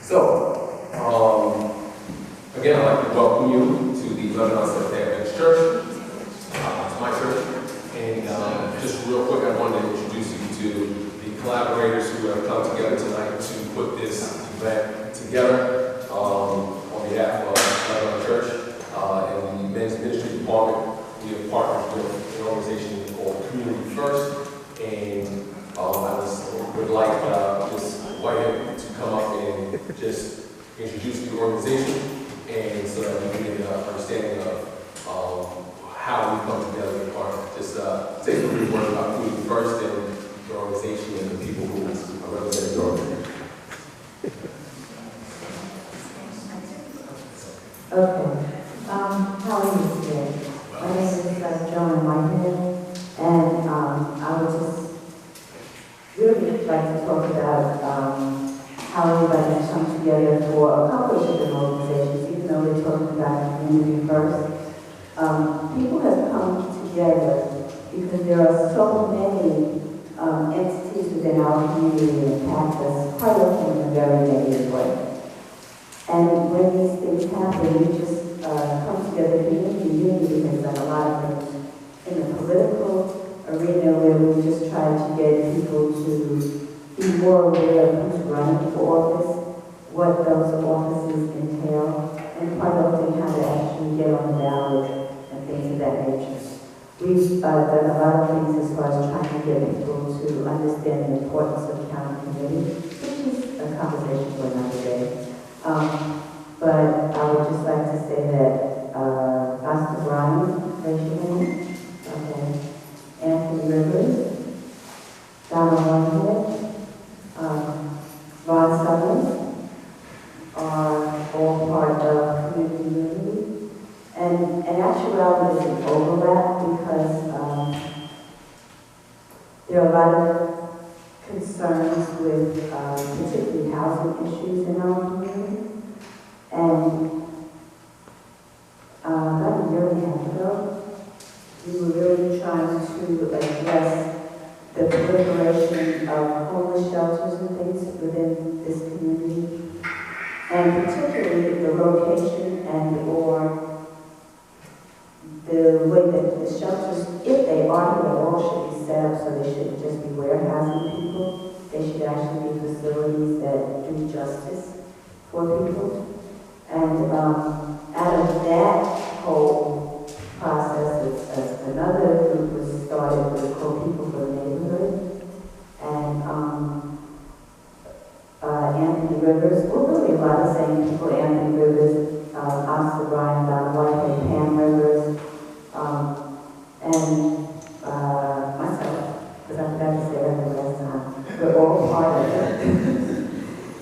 So, again, I'd like to welcome you to the Lebanon Seventh-day Adventist Church. It's my church. And just real quick, I wanted to introduce you to the collaborators who have come together tonight to put this event together on behalf of Lebanon Church and the Men's Ministry Department. We have partnered with an organization called CommUnity First, and I would like Ms. Whitehead to come up and just introduce the organization, and so that we get an understanding of how we come together in partner. Just say a brief word about CommUnity First and the organization and the people who are representing the organization. Okay. How are you today? My name is Joan Whitehead, and I would just really like to talk about how everybody has come together for a couple of different organizations, even though we're talking about community first. People have come together because there are so many entities within our community that impact us quite often in a very negative way. And when these things happen, we just come together community has done a lot of things in the political arena where we just try to get people to be more aware of who's running for office, what those offices entail, and quite often how to actually get on the ballot and things of that nature. We've done a lot of things as far as trying to get people to understand the importance of accountability, which is a conversation for another day. But I would just like to say that Pastor Brian, raise your hand. Okay. Anthony Rivers, Donna Whitehead, Ron Summers are all part of community unity. And in actuality, there's an overlap because there are a lot of concerns with particularly housing issues in our community. And about a year and a half ago, we were really trying to address the proliferation of homeless shelters and things within this community, and particularly the location and or the way that the shelters, if they are here at all, should be set up so they shouldn't just be warehousing people. They should actually be facilities that do justice for people. And out of that whole process, another group was started with called People for the Neighborhood. And Anthony Rivers, well, really a lot of the same people, Anthony Rivers, Oscar Bryan, Donna Whitehead, Pam Rivers, and myself, because I forgot to say that the last time. We're all part of it.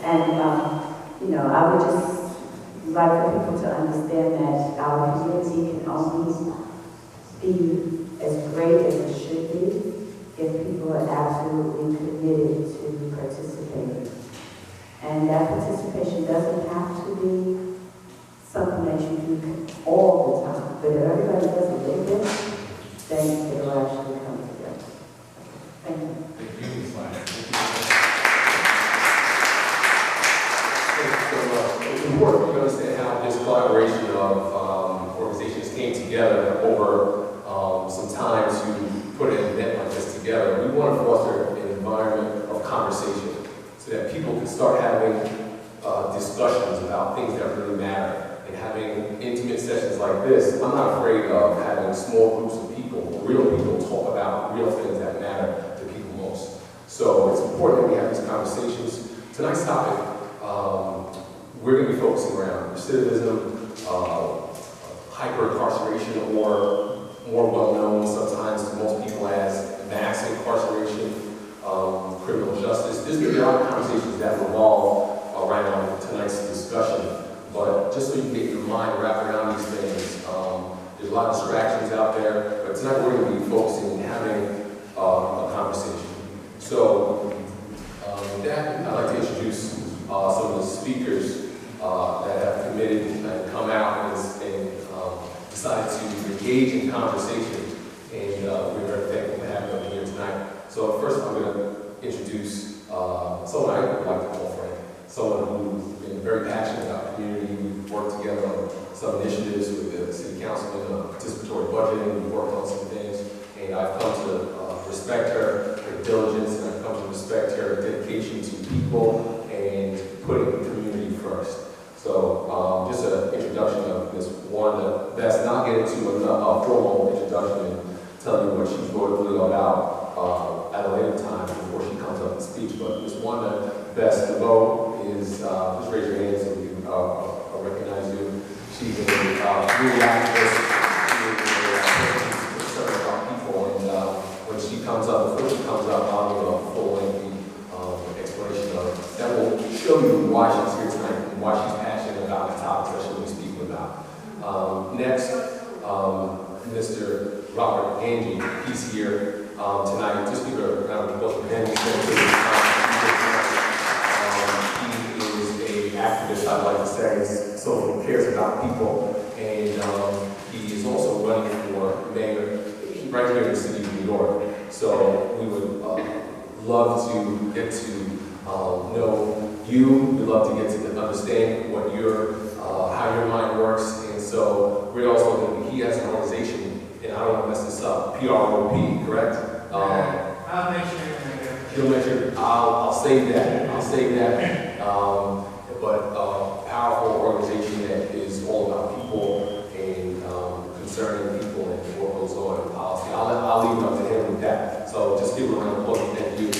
And, I would just like for people to understand that our community can only be as great as it should be if people are absolutely committed to participating. And that participation doesn't have to be something that you do all the time, but if everybody does a little bit, then it will actually come together. Thank you. Thank you, Ms. Whitehead. It's important to understand how this collaboration of organizations came together over some time to put an event like this together. We want to foster an environment of conversation so that people can start having discussions about things that really matter, and having intimate sessions like this. I'm not afraid of having small groups of people, real people, talk about real things that matter to people most. So it's important that we have these conversations. Tonight's topic, we're going to be focusing around recidivism, hyper-incarceration, or more well-known sometimes to most people as mass incarceration, criminal justice. There's going to be a lot of conversations that revolve around tonight's discussion, but just so you can get your mind wrapped around these things, there's a lot of distractions out there, but tonight we're going to be focusing and having a conversation. So, with that, I'd like to introduce some of the speakers that have committed and come out and decided to engage in conversation, and we're very thankful to have them here tonight. So first I'm going to introduce someone I would like to call friend, someone who's been some initiatives with the city councilman, participatory budgeting. We worked on some things, and I've come to respect her diligence, and I've come to respect her dedication to people and putting the community first. So just an introduction of Ms. Wanda. Best not get into a formal introduction and tell you what she's really about at a later time before she comes up and speaks. But Ms. Wanda, Best to go is, just raise your hand so we can recognize you. She's a really activist. She's concerned about people, and when she comes up, before she comes up, I'll give a full lengthy explanation of that will show you why she's here tonight and why she's passionate about the topics that she'll be speaking about. Next, Mr. Robert Angie, he's here tonight. Just give a round of applause for him. He is an activist, I'd like to say, so he cares about people, and he is also running for mayor right here in the city of New York. So we would love to get to know you. We'd love to get to understand what how your mind works. And so we're also, he has an organization, and I don't want to mess this up, PROP, correct? I'll make sure. He'll make sure, I'll save that. I'll save that. But powerful organization that is all about people and concerning people and what goes on in policy. I'll leave it up to him with that. So just give him a round of applause. Thank you. So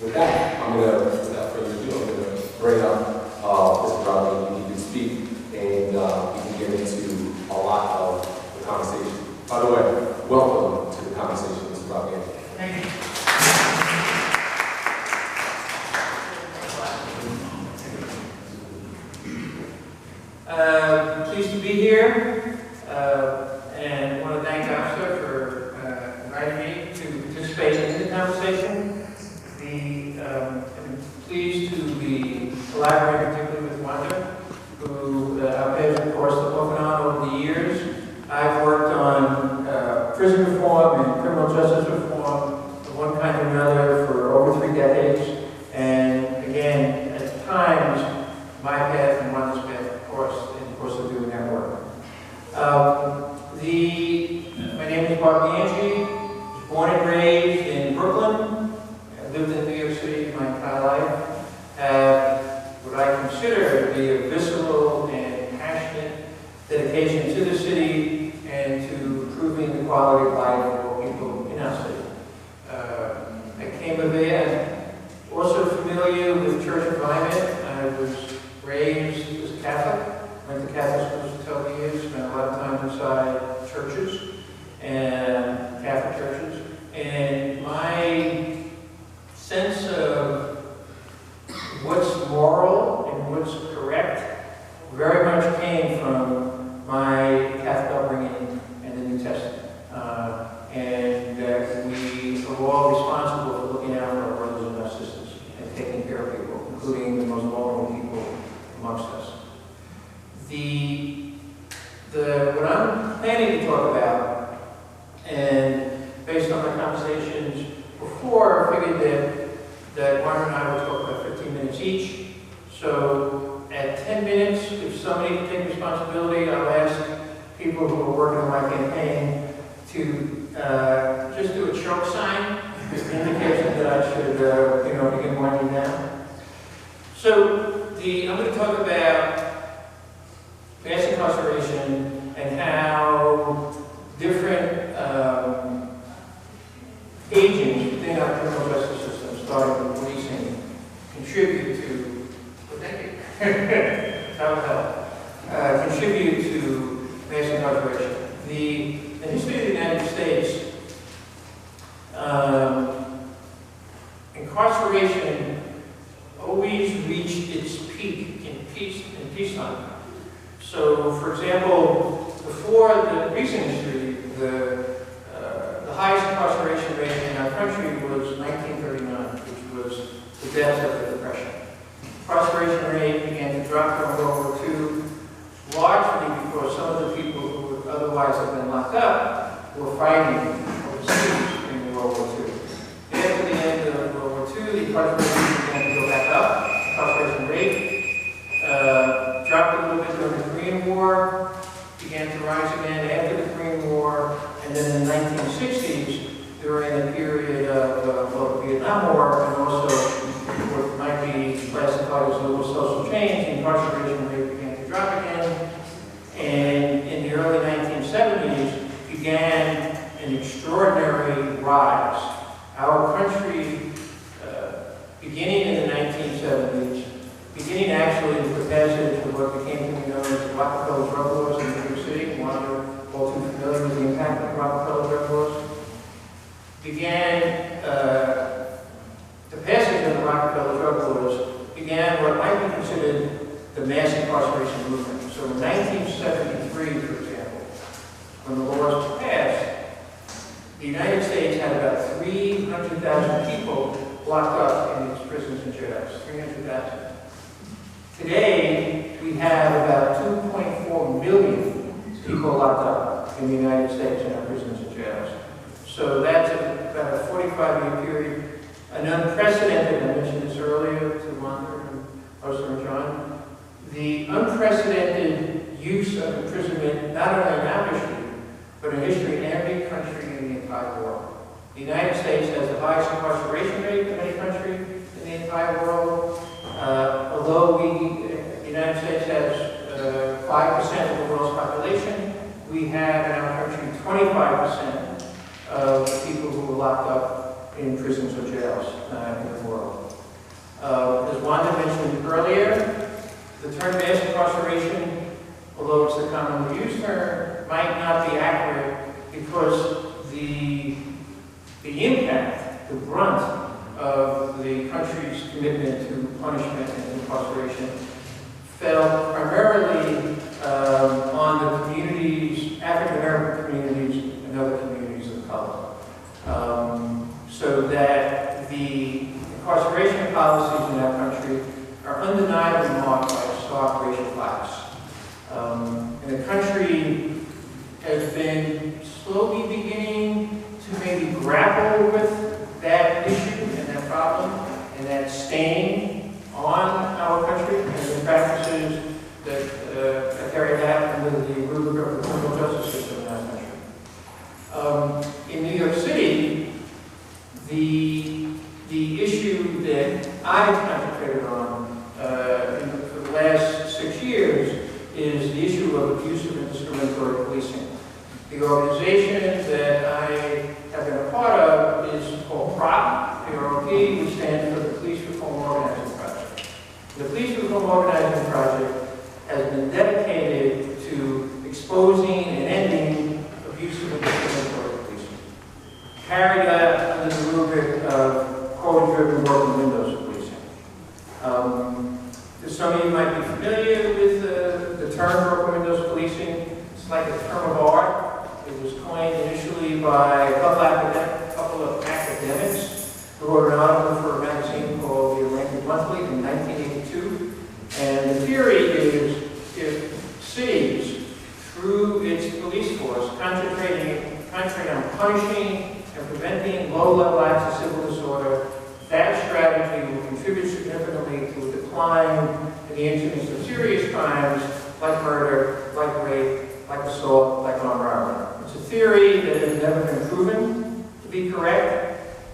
with that, without further ado, I'm going to bring up Mr. Robert. He can speak, and we can get into a lot of the conversation. By the way, welcome to the conversation, Mr. Robert. Thank you. Pleased to be here, and want to thank Officer for inviting me to participate in the conversation. I'm pleased to be collaborating particularly with Wanda, who I've had, of course, off and on over the years. I've worked on prison reform and criminal justice reform of one kind or another for over 3 decades, and again, at times, my path and Wanda's path, of course, of doing that work. My name is Bob Angie. I was born and raised in Brooklyn. I lived in New York City my entire life. Have what I consider to be a visceral and passionate dedication to the city and to improving the quality of life for people in our city. I came of age, also familiar with church environment. I was raised as a Catholic. Went to Catholic schools for 12 years, spent a lot of time inside churches and Catholic churches. And my sense of what's moral and what's correct very much came from my Catholic upbringing and the New Testament. And we are all responsible for looking out for our brothers and our sisters and taking care of people, including the most vulnerable people amongst us. What I'm planning to talk about, and based on my conversations before, I figured that Warren and I would talk about 15 minutes each. So at 10 minutes, if somebody can take responsibility, I'll ask people who are working on my campaign to just do a choke sign, just an indication that I should, begin winding down. So I'm going to talk about mass incarceration and how different agents within our criminal justice system, starting with policing, contribute to, contribute to mass incarceration. In the history of the United States, incarceration always reached its peak in peacetime. So, for example, before the recent history, the highest incarceration rate in our country was 1939, which was the depths of the Depression. Incarceration rate began to drop during World War II, largely because some of the people who would otherwise have been locked up were fighting overseas in World War II. After the end of World War II, the incarceration rate began to go back up, incarceration rate, began to rise again after the Korean War, and then in the 1960s, during the period of the Vietnam War, and also what might be classified as a little social change, the incarceration rate began to drop again. And in the early 1970s, began an extraordinary rise. Our country, beginning in the 1970s, beginning actually with the passage of what became to be known as the Rockefeller drug laws in New York City, one you're all too familiar with the impact of the Rockefeller drug laws, began, the passage of the Rockefeller drug laws began what might be considered the mass incarceration movement. So in 1973, for example, when the laws were passed, the United States had about 300,000 people locked up in its prisons and jails. 300,000. Today, we have about 2.4 million people locked up in the United States in our prisons and jails. So that's about a 45-year period. An unprecedented, I mentioned this earlier to Wanda and Oster and John, the unprecedented use of imprisonment, not only in our history, but in history in every country in the entire world. The United States has the highest incarceration rate of any country in the entire world. Although the United States has 5% of the world's population, we have in our country 25% of the people who are locked up in prisons or jails in the world. As Wanda mentioned earlier, the term mass incarceration, although it's a commonly used term, might not be accurate because the impact, the brunt of the country's commitment to punishment and incarceration fell primarily on the communities, African American communities, and other communities of color. So that the incarceration policies in our country are undeniably marked by a stark racial class. And the country has been slowly beginning to maybe grapple with that issue and that problem and that stain on our country and the practices that are carried out under the rubric of the criminal justice system in our country. In New York City, the issue that I've concentrated on for the last 6 years is the issue of abusive and discriminatory policing. The organization that I have been a part of is called PROP, P-R-O-P, which stands for the Police Reform Organizing Project. The Police Reform Organizing Project has been dedicated to exposing and ending abusive and discriminatory policing, carried out under the rubric of code-driven broken windows policing. Some of you might be familiar with the term broken windows policing. It's like a term of art. It was coined initially by a couple of academics who wrote an article for a magazine called The Atlantic Monthly in 1982. And the theory is if cities, through its police force, concentrating on punishing and preventing low-level acts of civil disorder, that strategy will contribute significantly to a decline in the incidence of serious crimes like murder, like rape, like assault, like armed robbery. It's a theory that has never been proven to be correct,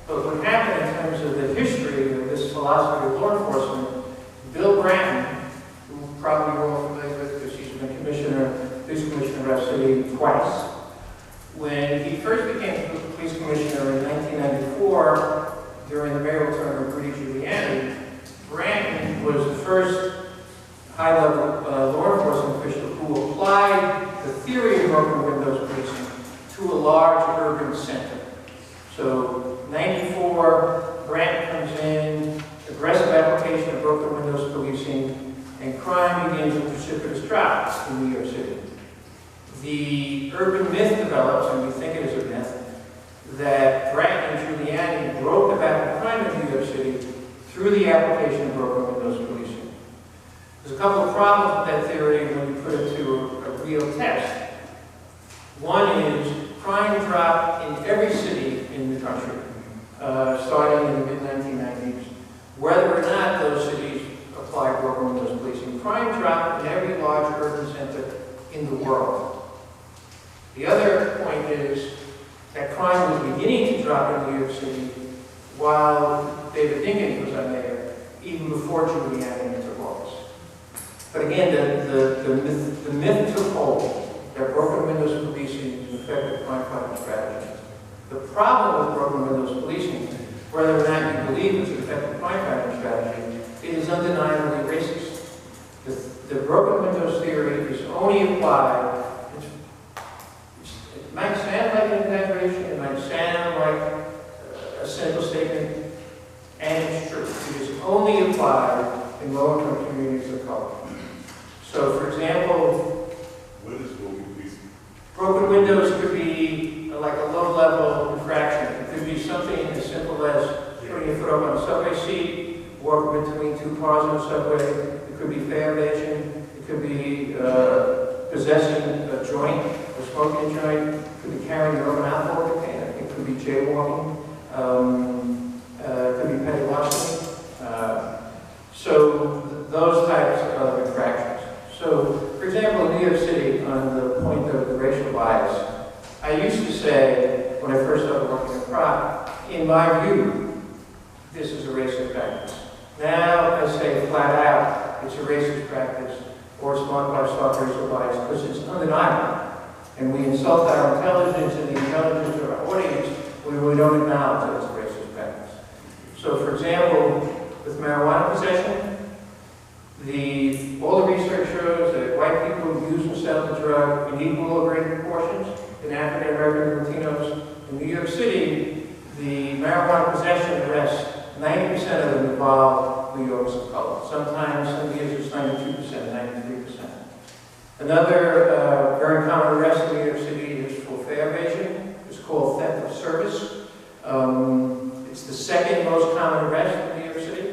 but what happened in terms of the history of this philosophy of law enforcement, Bill Bratton, who probably you're all familiar with because he's been police commissioner of our city twice. When he first became police commissioner in 1994, during the mayoral term of Rudy Giuliani, Bratton was the first high-level law enforcement official who applied the theory of broken windows policing to a large urban center. So, 94, Bratton comes in, aggressive application of broken windows policing, and crime begins a precipitous drop in New York City. The urban myth develops, and we think it is a myth, that Bratton and Giuliani broke the back of crime in New York City through the application of broken windows policing. There's a couple of problems with that theory when you put it to a real test. One is crime dropped in every city in the country, starting in the mid-1990s. Whether or not those cities applied broken windows policing, crime dropped in every large urban center in the world. The other point is that crime was beginning to drop in New York City while David Dinkins was our mayor, even before Giuliani took office. But again, the myth took hold that broken windows policing is an effective crime-fighting strategy. The problem with broken windows policing, whether or not you believe it's an effective crime-fighting strategy, it is undeniably racist. The broken windows theory is only applied. It might sound like an exaggeration, it might sound like a simple statement, and it's true. It is only applied in low-income communities of color. So, for example, what is broken policing? Broken windows could be like a low-level infraction. It could be something as simple as putting your foot up on a subway seat, walking between two cars on the subway. It could be fare evasion. It could be possessing a joint, a smoking joint. It could be carrying your own alcohol container. It could be jaywalking. It could be petty larceny. So those types of infractions. So, for example, in New York City, on the point of the racial bias, I used to say, when I first started working in crime, in my view, this is a racist practice. Now I say flat out, it's a racist practice, or it's marked by soft racial bias, because it's undeniable. And we insult our intelligence and the intelligence of our audience when we don't acknowledge that it's a racist practice. So, for example, with marijuana possession, all the research shows that white people use and sell the drug in equal or greater proportions than African Americans and Latinos. In New York City, the marijuana possession arrests, 90% of them involve New Yorkers of color. Sometimes, some years it's 92%, 93%. Another very common arrest in New York City is for fare evasion. It's called theft of service. It's the second most common arrest in New York City.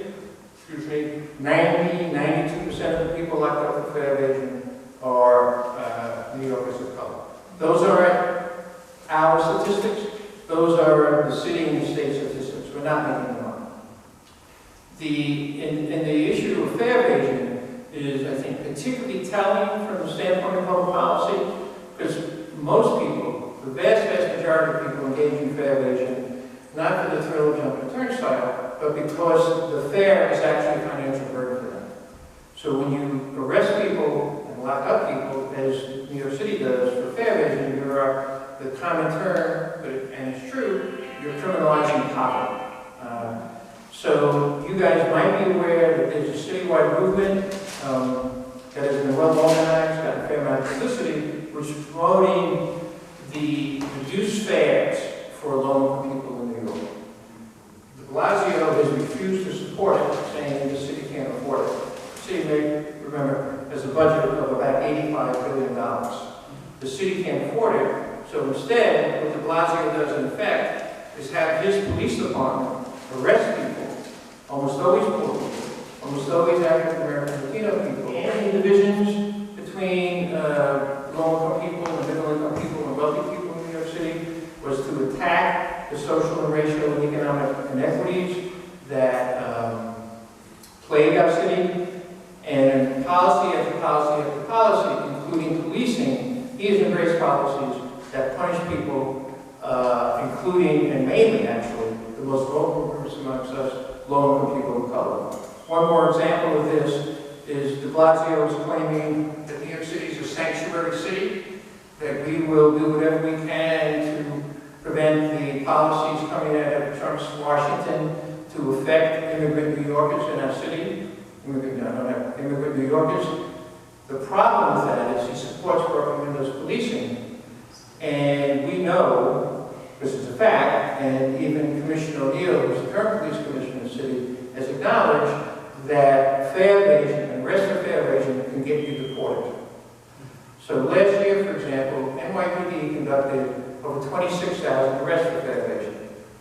92% of the people locked up for fare evasion are New Yorkers of color. Those aren't our statistics. Those are the city and the state statistics. We're not making them up. And the issue of fare evasion is, I think, particularly telling from the standpoint of public policy, because most people, the vast majority of people engage in fare evasion, not for the thrill of jumping a turnstile, but because the fare is actually a financial burden for them. So when you arrest people and lock up people, as New York City does for fare evasion, you're the common term, and it's true, you're criminalizing poverty. So you guys might be aware that there's a citywide movement that has been well organized, got a fair amount of publicity, which is promoting the reduced fares for low-income people in New York. De Blasio has refused to support it, saying the city can't afford it. The city, may remember, has a budget of about $85 billion. The city can't afford it, so instead, what de Blasio does in effect is have his police department arrest people, almost always poor people, almost always African American Latino people, and the divisions between low-income people and middle-income people and wealthy people in New York City was to attack the social and racial and economic inequities that plague our city, and policy after policy after policy, including policing, he has embraced policies that punish people, including, and mainly actually, the most vulnerable groups amongst us, low-income people of color. One more example of this is de Blasio is claiming that New York City is a sanctuary city, that we will do whatever we can to prevent the policies coming out of Trump's Washington to affect immigrant New Yorkers in our city. Immigrant New Yorkers. The problem with that is he supports broken windows policing, and we know, this is a fact, and even Commissioner O'Neill, who's the current police commissioner in the city, has acknowledged that fare evasion and arrest for fare evasion can get you deported. So last year, for example, NYPD conducted over 26,000 arrests for fare evasion.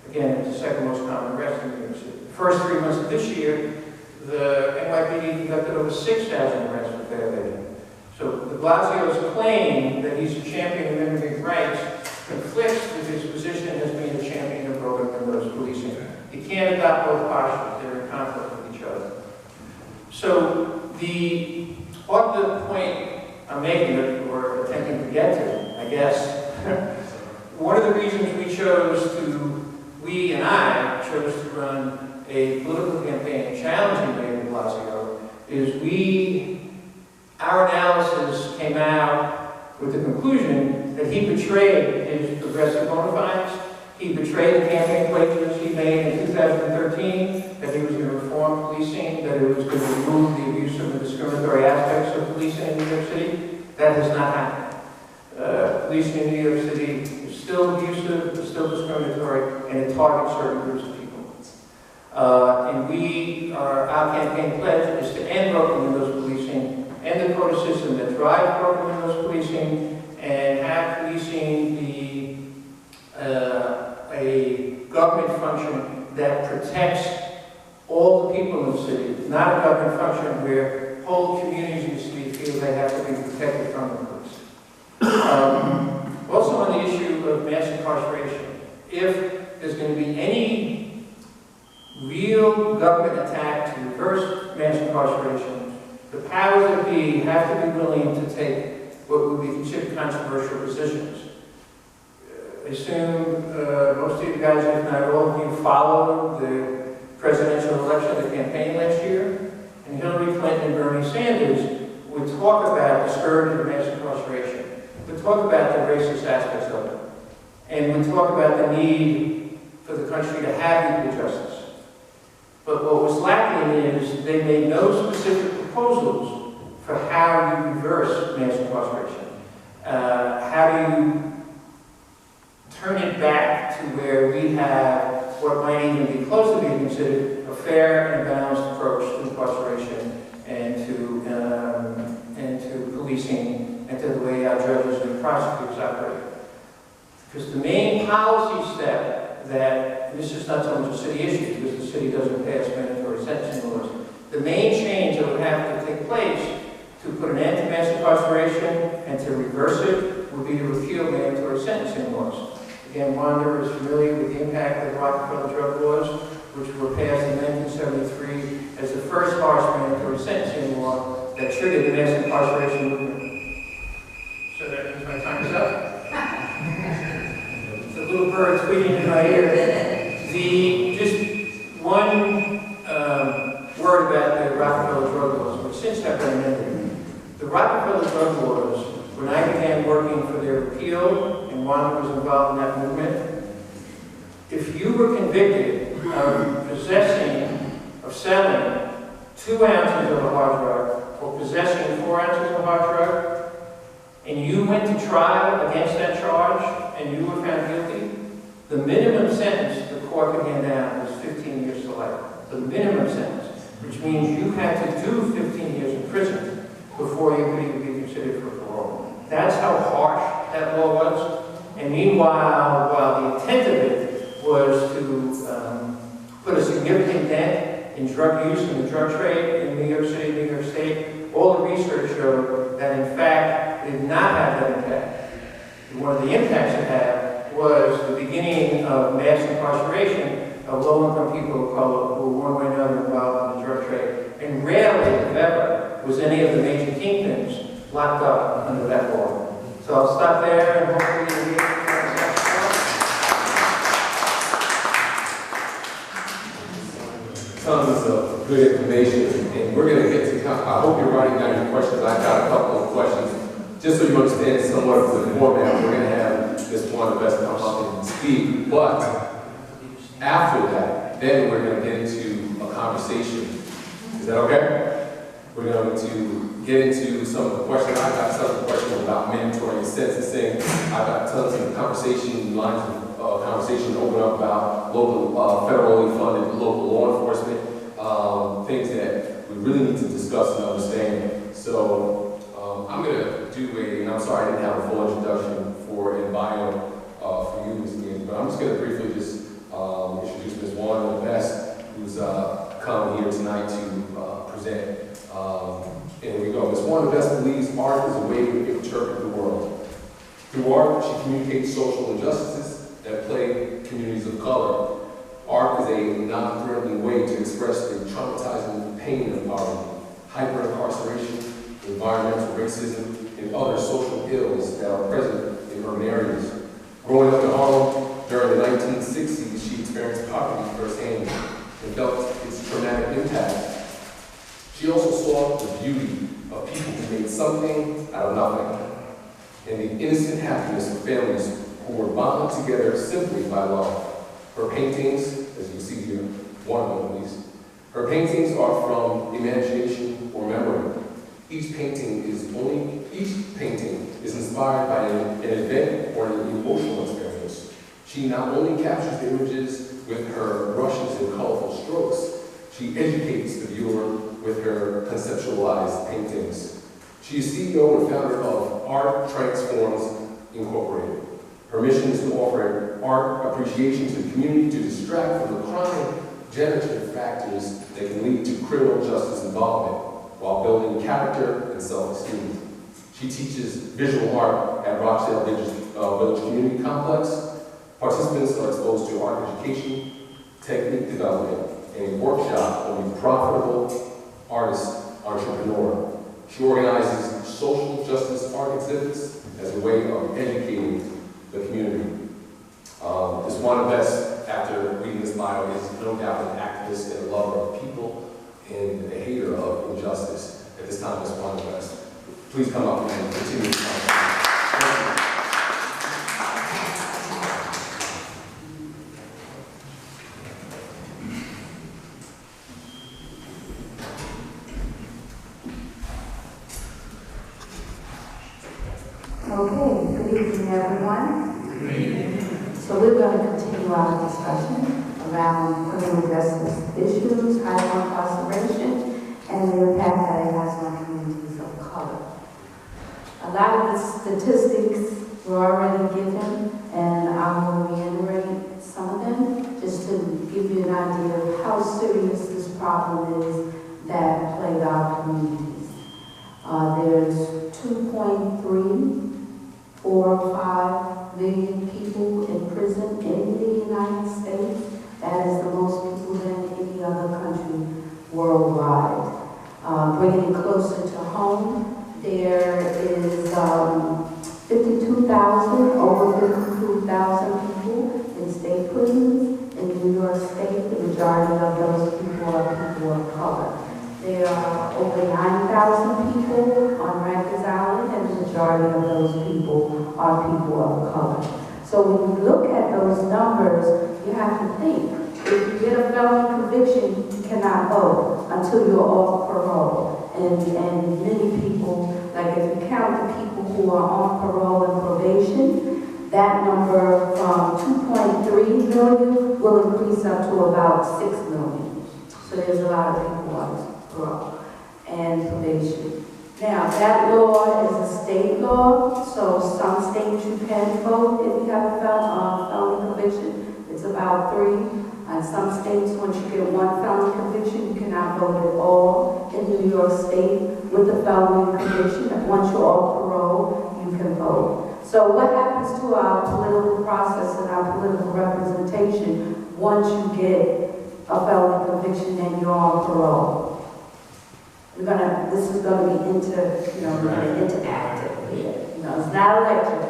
Again, it's the second most common arrest in New York City. The first 3 months of this year, the NYPD conducted over 6,000 arrests for fare evasion. So de Blasio's claim that he's a champion of immigrant rights conflicts with his position as being a champion of broken windows policing. You can't adopt both postures. They're in conflict with each other. So the point I'm making, or attempting to get to, I guess, One of the reasons we and I chose to run a political campaign challenging Mayor de Blasio is our analysis came out with the conclusion that he betrayed his progressive bona fides. He betrayed the campaign pledges he made in 2013, that he was going to reform policing, that he was going to remove the abusive and discriminatory aspects of policing in New York City. That has not happened. Policing in New York City is still abusive, it's still discriminatory, and it targets certain groups of people. Our campaign pledge is to end broken windows policing, end the quota system that drives broken windows policing, and have policing be a government function that protects all the people in the city, not a government function where whole communities in the city feel they have to be protected from the police. Also on the issue of mass incarceration, if there's going to be any real government attack to reverse mass incarceration, the powers that be have to be willing to take what would be considered controversial positions. I assume most of you guys, if not all of you, followed the presidential election, the campaign last year, and Hillary Clinton and Bernie Sanders would talk about the scourge of mass incarceration, would talk about the racist aspects of it, and would talk about the need for the country to have equal justice. But what was lacking is they made no specific proposals for how you reverse mass incarceration. How do you turn it back to where we have what might even be close to being considered a fair and balanced approach to incarceration and to policing and to the way our judges and prosecutors operate. Because the main policy step and this is not so much a city issue because the city doesn't pass mandatory sentencing laws, the main change that would have to take place to put an end to mass incarceration and to reverse it would be to repeal mandatory sentencing laws. Again, Wanda is familiar with the impact of the Rockefeller drug laws, which were passed in 1973 as the first harsh mandatory sentencing law that triggered the mass incarceration movement. So that means my time is up. The little bird tweeting in my ear. Just one word about the Rockefeller drug laws, which since have been amended. The Rockefeller drug laws, when I began working for their repeal, and Wanda was involved in that movement, if you were convicted of selling 2 ounces of a hard drug, or possessing 4 ounces of hard drug, and you went to trial against that charge, and you were found guilty, the minimum sentence the court could hand down was 15 years to life. The minimum sentence, which means you had to do 15 years in prison before you could even be considered for parole. That's how harsh that law was. And meanwhile, while the intent of it was to put a significant dent in drug use and the drug trade in New York City, New York State, all the research showed that in fact it did not have that impact. One of the impacts it had was the beginning of mass incarceration of low-income people of color who were one way or another involved in the drug trade. And rarely, if ever, was any of the major kingpins locked up under that law. So I'll stop there and hopefully you'll get tons of good information, and we're going to get to, I hope you're writing down your questions. I've got a couple of questions. Just so you understand somewhat of the format, we're going to have this one best come up and speak, but after that, then we're going to get into a conversation. Is that okay? We're going to get into some of the questions. I've got some of the questions about mandatory sentencing. I've got tons of conversation lines of conversation open up about local, federally funded local law enforcement, things that we really need to discuss and understand. So I'm going to do and I'm sorry I didn't have a full introduction and bio for you, Ms. Gaines, but I'm just going to briefly just introduce Ms. Wanda Best, who's come here tonight to present. Here we go. Ms. Wanda Best believes art is a way to interpret the world. Through art, she communicates social injustices that plague communities of color. Art is a non-threatening way to express the traumatizing pain of poverty, hyper-incarceration, environmental racism, and other social ills that are present in urban areas. Growing up in Harlem during the 1960s, she experienced poverty firsthand and felt its traumatic impact. She also saw the beauty of people who made something out of nothing, and the innocent happiness of families who were bonded together simply by love. Her paintings, as you see here, one of them at least, her paintings are from imagination or memory. Each painting is inspired by an event or an emotional experience. She not only captures the images with her brushes and colorful strokes, she educates the viewer with her conceptualized paintings. She is CEO and founder of Art Transforms Incorporated. Her mission is to offer art appreciation to the community to distract from the crime-generative factors that can lead to criminal justice involvement while building character and self-esteem. She teaches visual art at Rochdale Village Community Complex. Participants are exposed to art education, technique development, and a workshop on the profitable artist entrepreneur. She organizes social justice art exhibits as a way of educating the community. This one best, after reading this bio, is no doubt an activist and a lover of people and a hater of injustice. At this time, it's one best. Please come up and continue the conversation. Okay, good evening, everyone. Good evening. So we're going to continue our discussion around criminal justice issues, high incarceration, and the impact that it has on communities of color. A lot of the statistics were already given, and I will reiterate some of them just to give you an idea of how serious this problem is that plague our communities. There's 2.345 million people in prison in the United States. That is the most people than any other country worldwide. Bringing it closer to home, there is 52,000, over 52,000 people in state prisons in New York State. The majority of those people are people of color. There are over 9,000 people on Rikers Island, and the majority of those people are people of color. So when you look at those numbers, you have to think, if you get a felony conviction, you cannot vote until you're off parole. And many people, like if you count the people who are on parole and probation, that number from 2.3 million will increase up to about 6 million. So there's a lot of people on parole and probation. Now, that law is a state law, so some states you can vote if you have a felony conviction. It's about 3. In some states, once you get one felony conviction, you cannot vote at all. In New York State, with the felony conviction, once you're off parole, you can vote. So what happens to our political process and our political representation once you get a felony conviction and you're on parole? This is gonna be interactive here. It's not a lecture,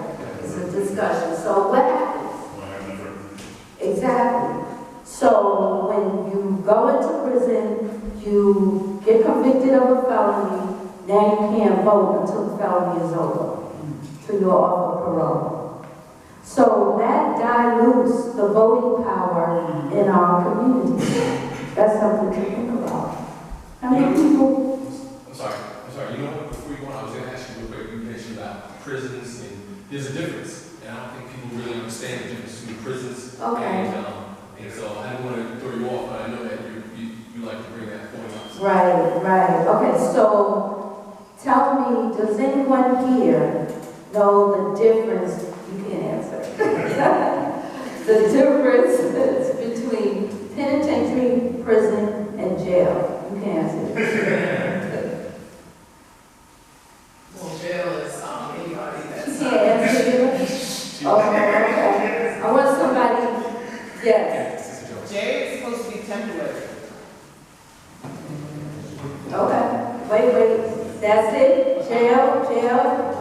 it's a discussion. So what happens? Exactly. So when you go into prison, you get convicted of a felony, now you can't vote until the felony is over, till you're off of parole. So that dilutes the voting power in our community. That's something to think about. How many people? I'm sorry, you know what, before you go on, I was going to ask you real quick, you mentioned about prisons, and there's a difference, and I don't think people really understand the difference between prisons. Okay. And so I didn't want to throw you off, but I know that you like to bring that point up. Right. Okay, so tell me, does anyone here know the difference? You can answer. The difference between penitentiary, prison, and jail. You can answer. Well, jail is anybody that's... You can't answer. Okay. I want somebody, yes. Jail is supposed to be temporary. Okay. Wait. That's it? Jail?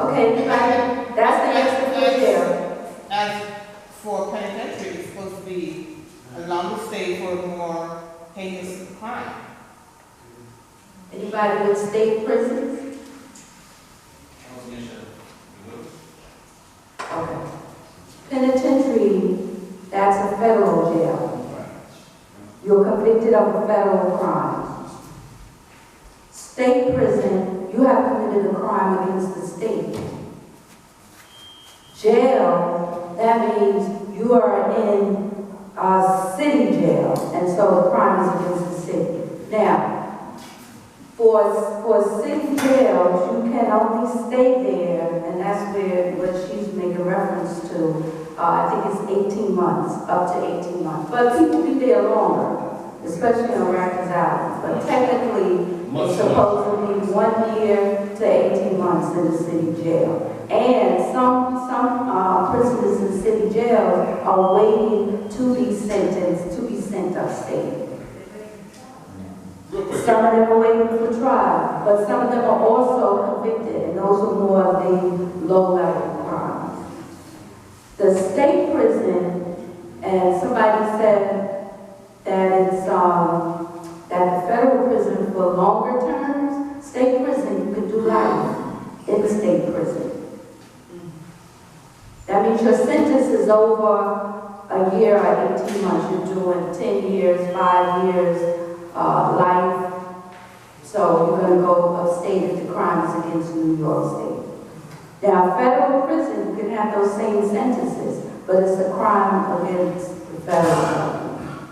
Okay, anybody? That's the answer for jail. As for penitentiary, it's supposed to be a longer stay for a more heinous crime. Anybody with state prisons? Okay. Penitentiary, that's a federal jail. You're convicted of a federal crime. State prison, you have committed a crime against the state. Jail, that means you are in a city jail, and so the crime is against the city. Now, for city jails, you can only stay there, and that's where what she's making reference to. I think it's 18 months, up to 18 months. But people be there longer, especially on Rikers Island. But technically, it's supposed to be 1 year to 18 months in the city jail. And some prisoners in city jail are waiting to be sentenced, to be sent upstate. Some of them are waiting for trial, but some of them are also convicted, and those are more of the low-level crimes. The state prison, and somebody said that it's that the federal prison for longer terms, state prison, you can do life in the state prison. That means your sentence is over a year or 18 months. You're doing 10 years, 5 years, life. So you're going to go upstate if the crime is against New York State. Now, federal prison, you can have those same sentences, but it's a crime against the federal government.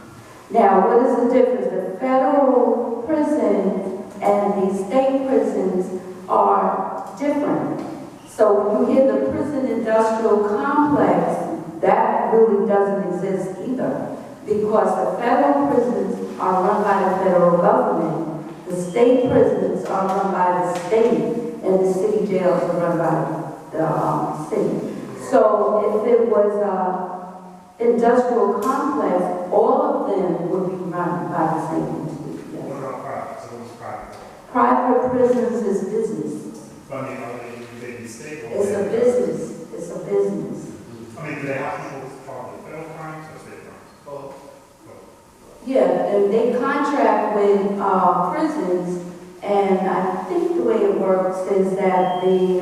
Now, what is the difference? The federal prison and the state prisons are different. So when you hear the prison industrial complex, that really doesn't exist either, because the federal prisons are run by the federal government, the state prisons are run by the state, and the city jails are run by the city. So if it was an industrial complex, all of them would be run by the same entity. Yes. What about private? So what's private? Private prisons is business. But I mean, are they state or It's a business. It's a business. I mean, do they have people for the federal crimes or state crimes? Both. Yeah, and they contract with prisons, and I think the way it works is that the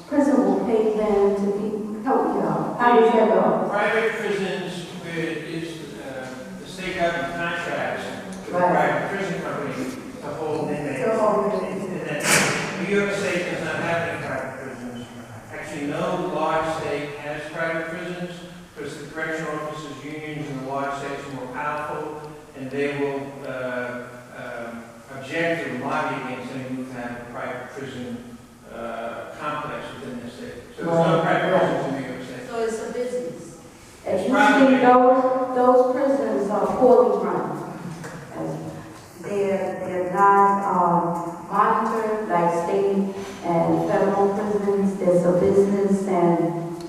prison will pay them to be, how does that go? Private prisons, where it is the state government contracts with the Right. private prison company to hold inmates. And then New York State does not have any private prisons. Actually, no large state has private prisons, because the correctional officers' unions in the large states are more powerful, and they will object or lobby against any move to have a private prison complex within the state. So there's no private prisons in New York State. So it's a business. And It's usually private. those prisons are poorly run. They're not monitored like state and federal prisons. There's a business, and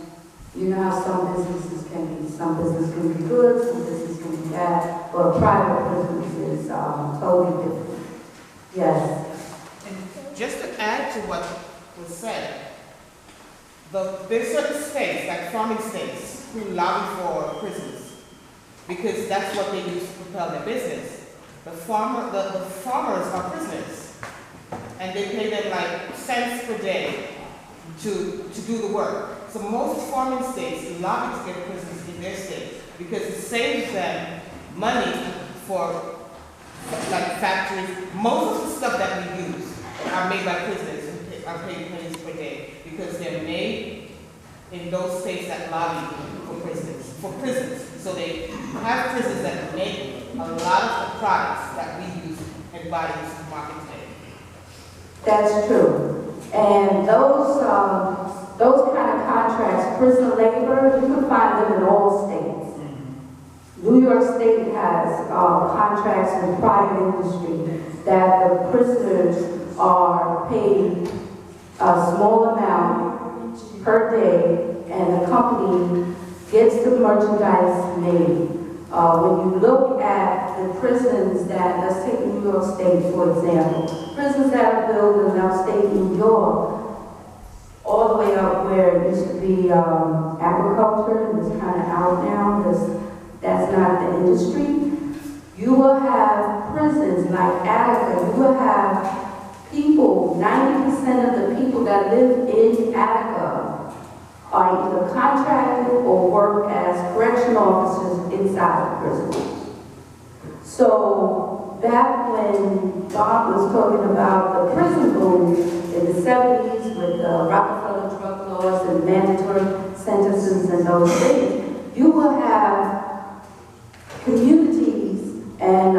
you know how some businesses can be. Some business can be good, some business can be bad, but private prisons is totally different. Yes. And just to add to what was said, there's certain states, like farming states, who lobby for prisons, because that's what they use to propel their business. The farmers are prisoners, and they pay them like cents per day to do the work. So most farming states lobby to get prisons in their state because it saves them money for like factories. Most of the stuff that we use are made by prisoners and are paid pennies per day because they're made in those states that lobby for prisons. So they have prisons that make a lot of the products that we use and buy in the supermarket today. That's true. And those kind of contracts, prison labor, you can find them in all states. New York State has contracts in private industry that the prisoners are paid a small amount per day, and the company gets the merchandise made. When you look at the prisons that, let's take New York State for example, prisons that are built in upstate New York, all the way up where it used to be agriculture, and it's kind of out now because that's not the industry. You will have prisons like Attica. You will have people, 90% of the people that live in Attica are either contracted or work as correctional officers inside the prison. So back when Bob was talking about the prison boom in the 70s with the Rockefeller drug laws and mandatory sentences and those things, you will have communities and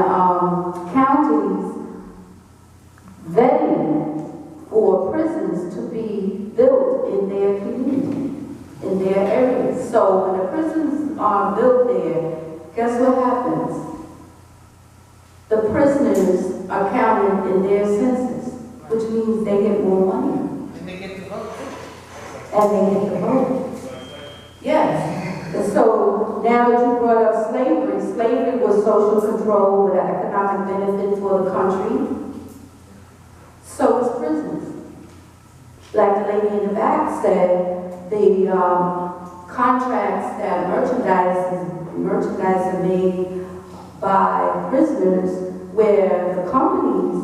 counties vetting for prisons to be built in their community, in their areas. So when the prisons are built there, guess what happens? The prisoners are counted in their census, which means they get more money. And they get to vote. And they get to vote. Yes. And so now that you brought up slavery, slavery was social control with an economic benefit for the country. So is prisons. Like the lady in the back said, the contracts that merchandise are made by prisoners, where the companies,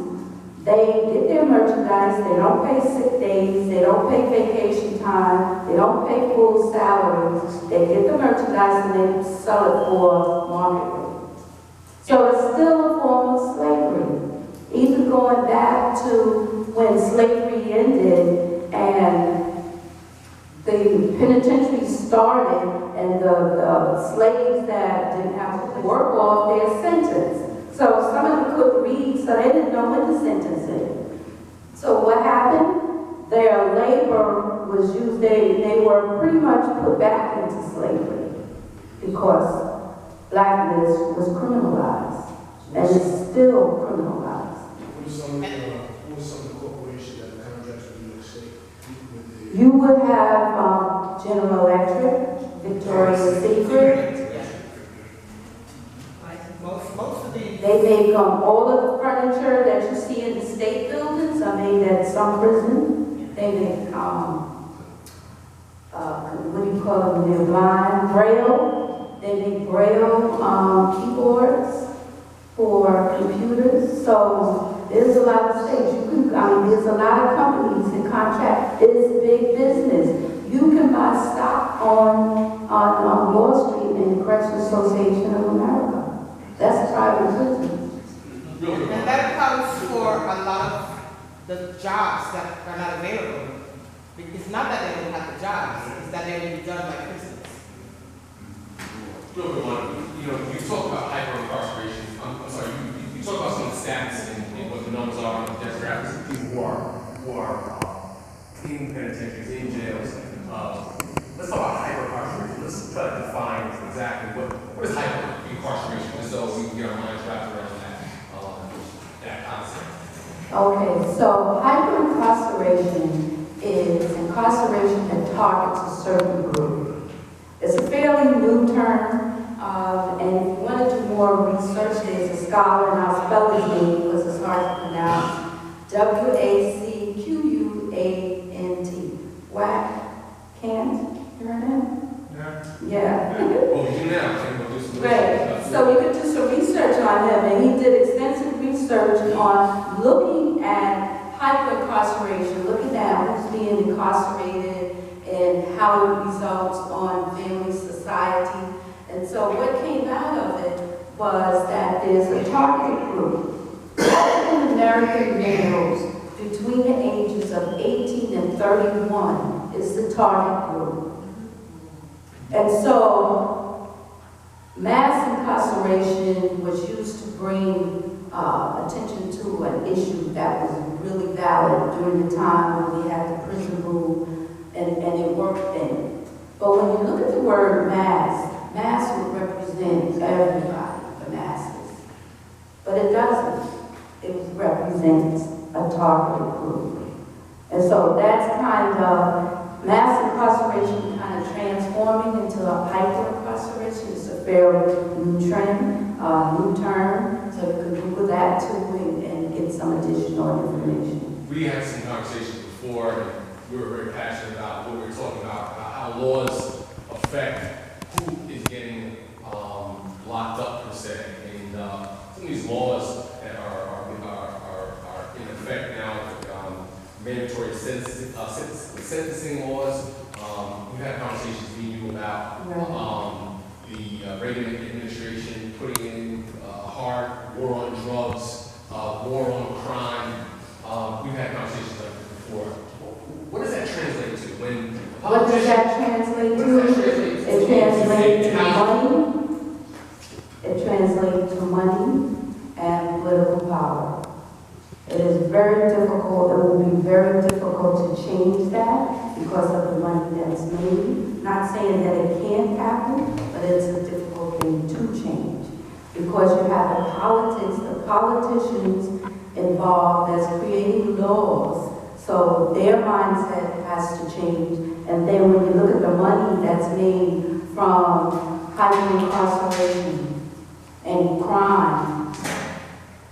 they get their merchandise, they don't pay sick days, they don't pay vacation time, they don't pay full salaries, they get the merchandise and they sell it for market rate. So it's still a form of slavery. Even going back to when slavery ended and the penitentiary started and the slaves that didn't have to work off their sentence. So some of them couldn't read, so they didn't know what the sentence is. So what happened? Their labor was used, they were pretty much put back into slavery because blackness was criminalized and it's still criminalized. What are some of the corporations that contracts with New York State? You would have General Electric, Victoria's Secret. Most of these. They make all of the furniture that you see in the state buildings are made at some prison. They make, what do you call them? They're blind, Braille. They make Braille keyboards for computers. So there's a lot of states. There's a lot of companies that contract. It's big business. You can buy stock on Wall Street in the Correctional Association of America. That's private prison. And that accounts for a lot of the jobs that are not available. It's not that they don't have the jobs, it's that they're being done by prisons. Real quick one, you talk about hyper-incarceration. I'm sorry, you talk about some of the stats and what the numbers are on the demographics of people who are in penitentiaries, in jails. Let's talk about hyper-incarceration. Let's try to define exactly what is hyper-incarceration, just so we can get our minds wrapped around that concept. Okay, so hyper-incarceration is incarceration that targets a certain group. It's a fairly new term, and if you want to do more research, there's a scholar, and I'll spell his name because it's hard to pronounce, Wacquant. Wack? Can't? You heard him? Yeah. Well, we do now. Okay, we'll do some Right. So we could do some research on him, and he did extensive research on looking at hyper-incarceration, looking at who's being incarcerated and how it results on family, society. And so what came out of it was that there's a target group. African American males between the ages of 18 and 31 is the target group. And so mass incarceration was used to bring attention to an issue that was really valid during the time when we had the prison boom, and it worked then. But when you look at the word mass would represent everybody, the masses. But it doesn't. It represents a targeted group. And so that's kind of mass incarceration kind of transforming into a hyper-incarceration. It's a fairly new trend, new term. So you can Google that too and get some additional information. We had some conversations before, and we were very passionate about what we were talking about how laws affect who is getting locked up per se. And some of these laws that are in effect now, like mandatory sentencing laws. We've had conversations with you about the Reagan administration putting in hard war on drugs, war on crime. We've had conversations like this before. What does that translate to? What does that translate to? It translates to money. It translates to money and political power. It is very difficult, it will be very difficult to change that because of the money that's made. Not saying that it can't happen, but it's a difficult thing to change. Because you have the politicians involved that's creating laws, so their mindset has to change. And then when you look at the money that's made from high incarceration and crime,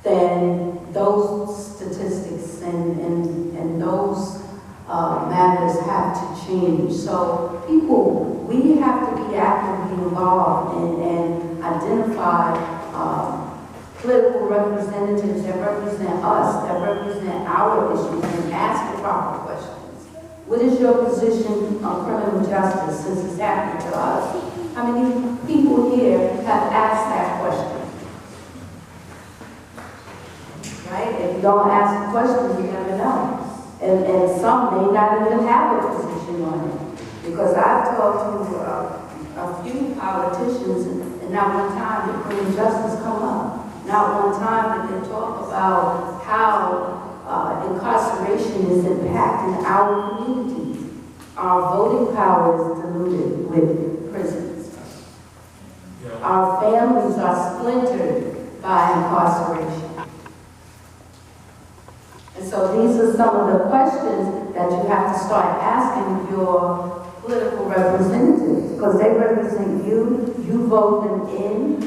then those statistics and those matters have to change. So people, we have to be actively involved and identify political representatives that represent us, that represent our issues, and ask the proper questions. What is your position on criminal justice since it's happening to us? How many people here have asked that question? Right? If you don't ask the questions, you never know. And some may not even have a position on it. Because I've talked to a few politicians, and not one time did criminal justice come up. Not one time did they talk about how incarceration is impacting our communities. Our voting power is diluted with prisons. Our families are splintered by incarceration. And so these are some of the questions that you have to start asking your political representatives, because they represent you, you vote them in.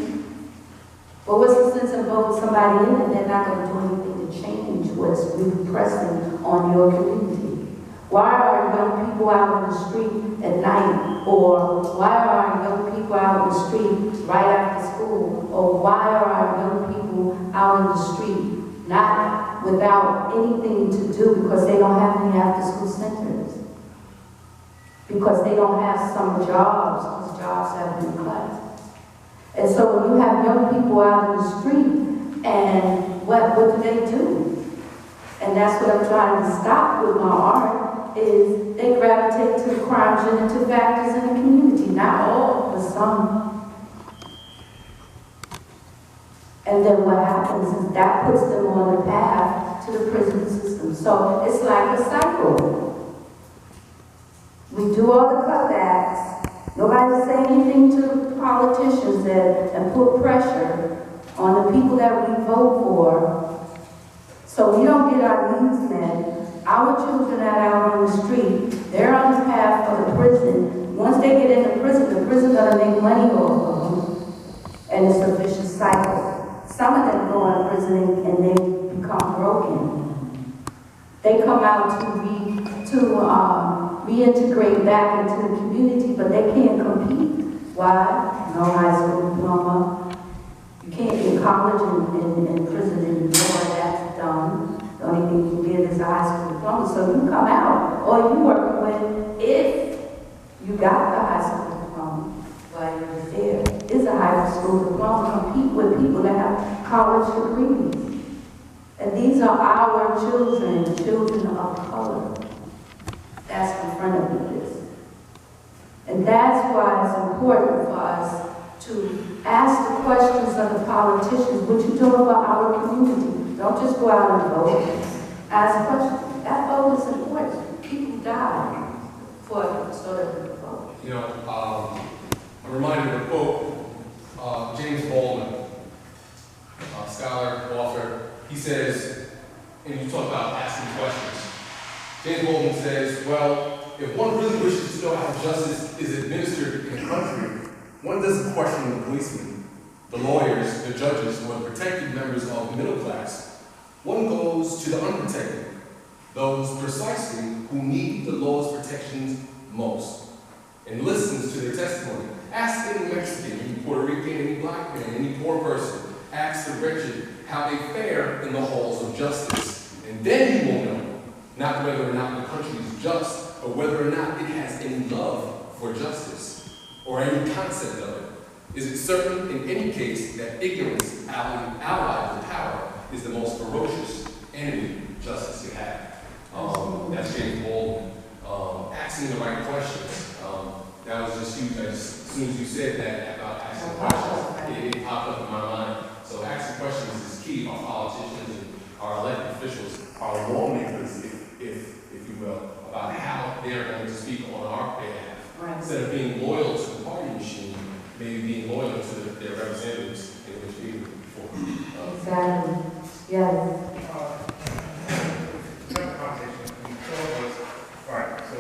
But what's the sense of voting somebody in and they're not going to do anything to change what's really pressing on your community? Why are young people out in the street at night? Or why are young people out in the street right after school? Or why are young people out in the street not without anything to do because they don't have any after-school centers? Because they don't have summer jobs, because jobs have been cut. And so when you have young people out in the street, and what do they do? And that's what I'm trying to stop with my art, is they gravitate to the crime-generative factors in the community. Not all, but some. And then what happens is that puts them on the path to the prison system. So it's like a cycle. We do all the cutbacks. Nobody say anything to the politicians and put pressure on the people that we vote for. So we don't get our needs met. Our children that are out on the street, they're on the path for the prison. Once they get into prison, the prison's gonna make money off of them. And it's a vicious cycle. Some of them go into prison and they become broken. They come out to reintegrate back into the community, but they can't compete. Why? No high school diploma. You can't be in college and in prison anymore. That's done. The only thing you can get is a high school diploma. So you come out, or you work with, if you got the high school diploma while you're there, is a high school diploma. Compete with people that have college degrees. And these are our children, children of color. That's confronted with this. And that's why it's important for us to ask the questions of the politicians. What you doing about our community? Don't just go out and vote. Ask questions. That vote is important. People die for it, so that we vote. You know, I'm reminded of a quote, James Baldwin, scholar, author. He says, and you talk about asking questions. James Logan says, well, if one really wishes to know how justice is administered in a country, one doesn't question the policemen, the lawyers, the judges, or the protected members of the middle class. One goes to the unprotected, those precisely who need the law's protections most, and listens to their testimony. Ask any Mexican, any Puerto Rican, any black man, any poor person. Ask the wretched how they fare in the halls of justice. And then you will know, not whether or not the country is just, but whether or not it has any love for justice, or any concept of it. Is it certain in any case that ignorance allied with power is the most ferocious enemy justice can have? That's James Baldwin. Asking the right questions. That was just huge. As soon as you said that about asking questions, it popped up in my mind. So asking questions is key. Our politicians and our elected officials, our lawmakers, if you will, about how they're going to speak on our behalf. Right. Instead of being loyal to the party machine, maybe being loyal to their representatives in which we before. Exactly. Yes. Alright, so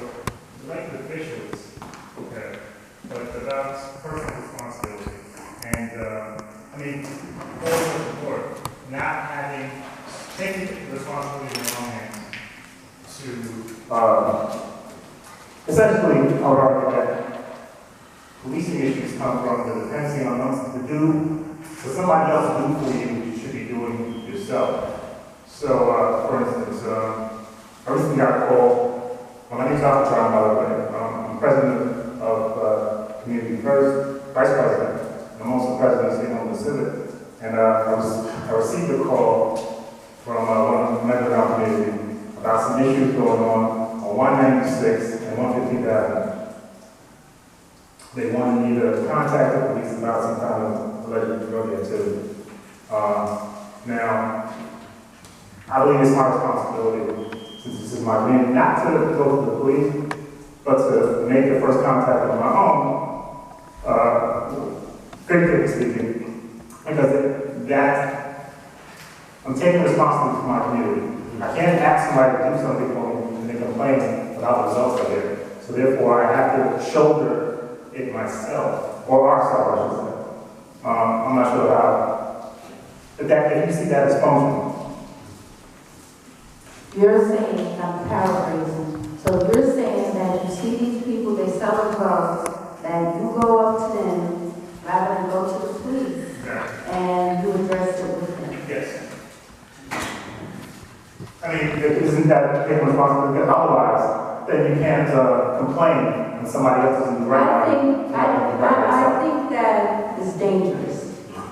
elected officials, okay, but about personal responsibility. And, I mean, all the support, not taking responsibility in your own hands to, essentially, I would argue that policing issues come from the dependency on us to do what somebody else do for you, what you should be doing yourself. So, for instance, I recently got a call. My name is Dr. John, by the way. I'm president of Community First, vice president. I'm also president of State Home Civic. And I received a call from one of the members of our community about some issues going on 196 and 150th Avenue. They wanted me to contact the police about some kind of alleged drug activity. Now, I believe it's my responsibility, since this is my name, not to go to the police, but to make the first contact on my own, figuratively speaking, because I'm taking responsibility for my community. I can't ask somebody to do something for me and then complain about the results of it. So therefore, I have to shoulder it myself, or ourselves, I should say. I'm not sure how, if you see that as functional. You're saying, I'm paraphrasing, so you're saying that you see these people, they sell drugs, and you go up to them rather than go to the police, and you address it with them. Yes. I mean, isn't that taking responsibility? Because otherwise, then you can't complain when somebody else isn't right. I think that is dangerous.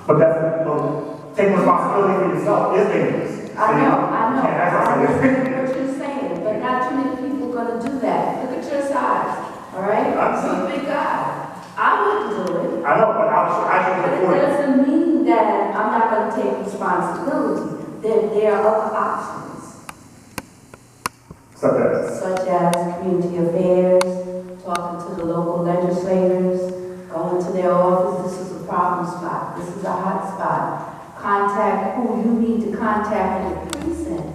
But taking responsibility for yourself is dangerous. I know. You can't ask I somebody understand what you're saying, but not too many people are going to do that. Look at your size, all right? You're a big guy. I wouldn't do it. I know, but I should But it report it. doesn't mean that I'm not going to take responsibility. There are other options, such as community affairs, talking to the local legislators, going to their office. This is a problem spot. This is a hot spot. Contact who you need to contact in the precinct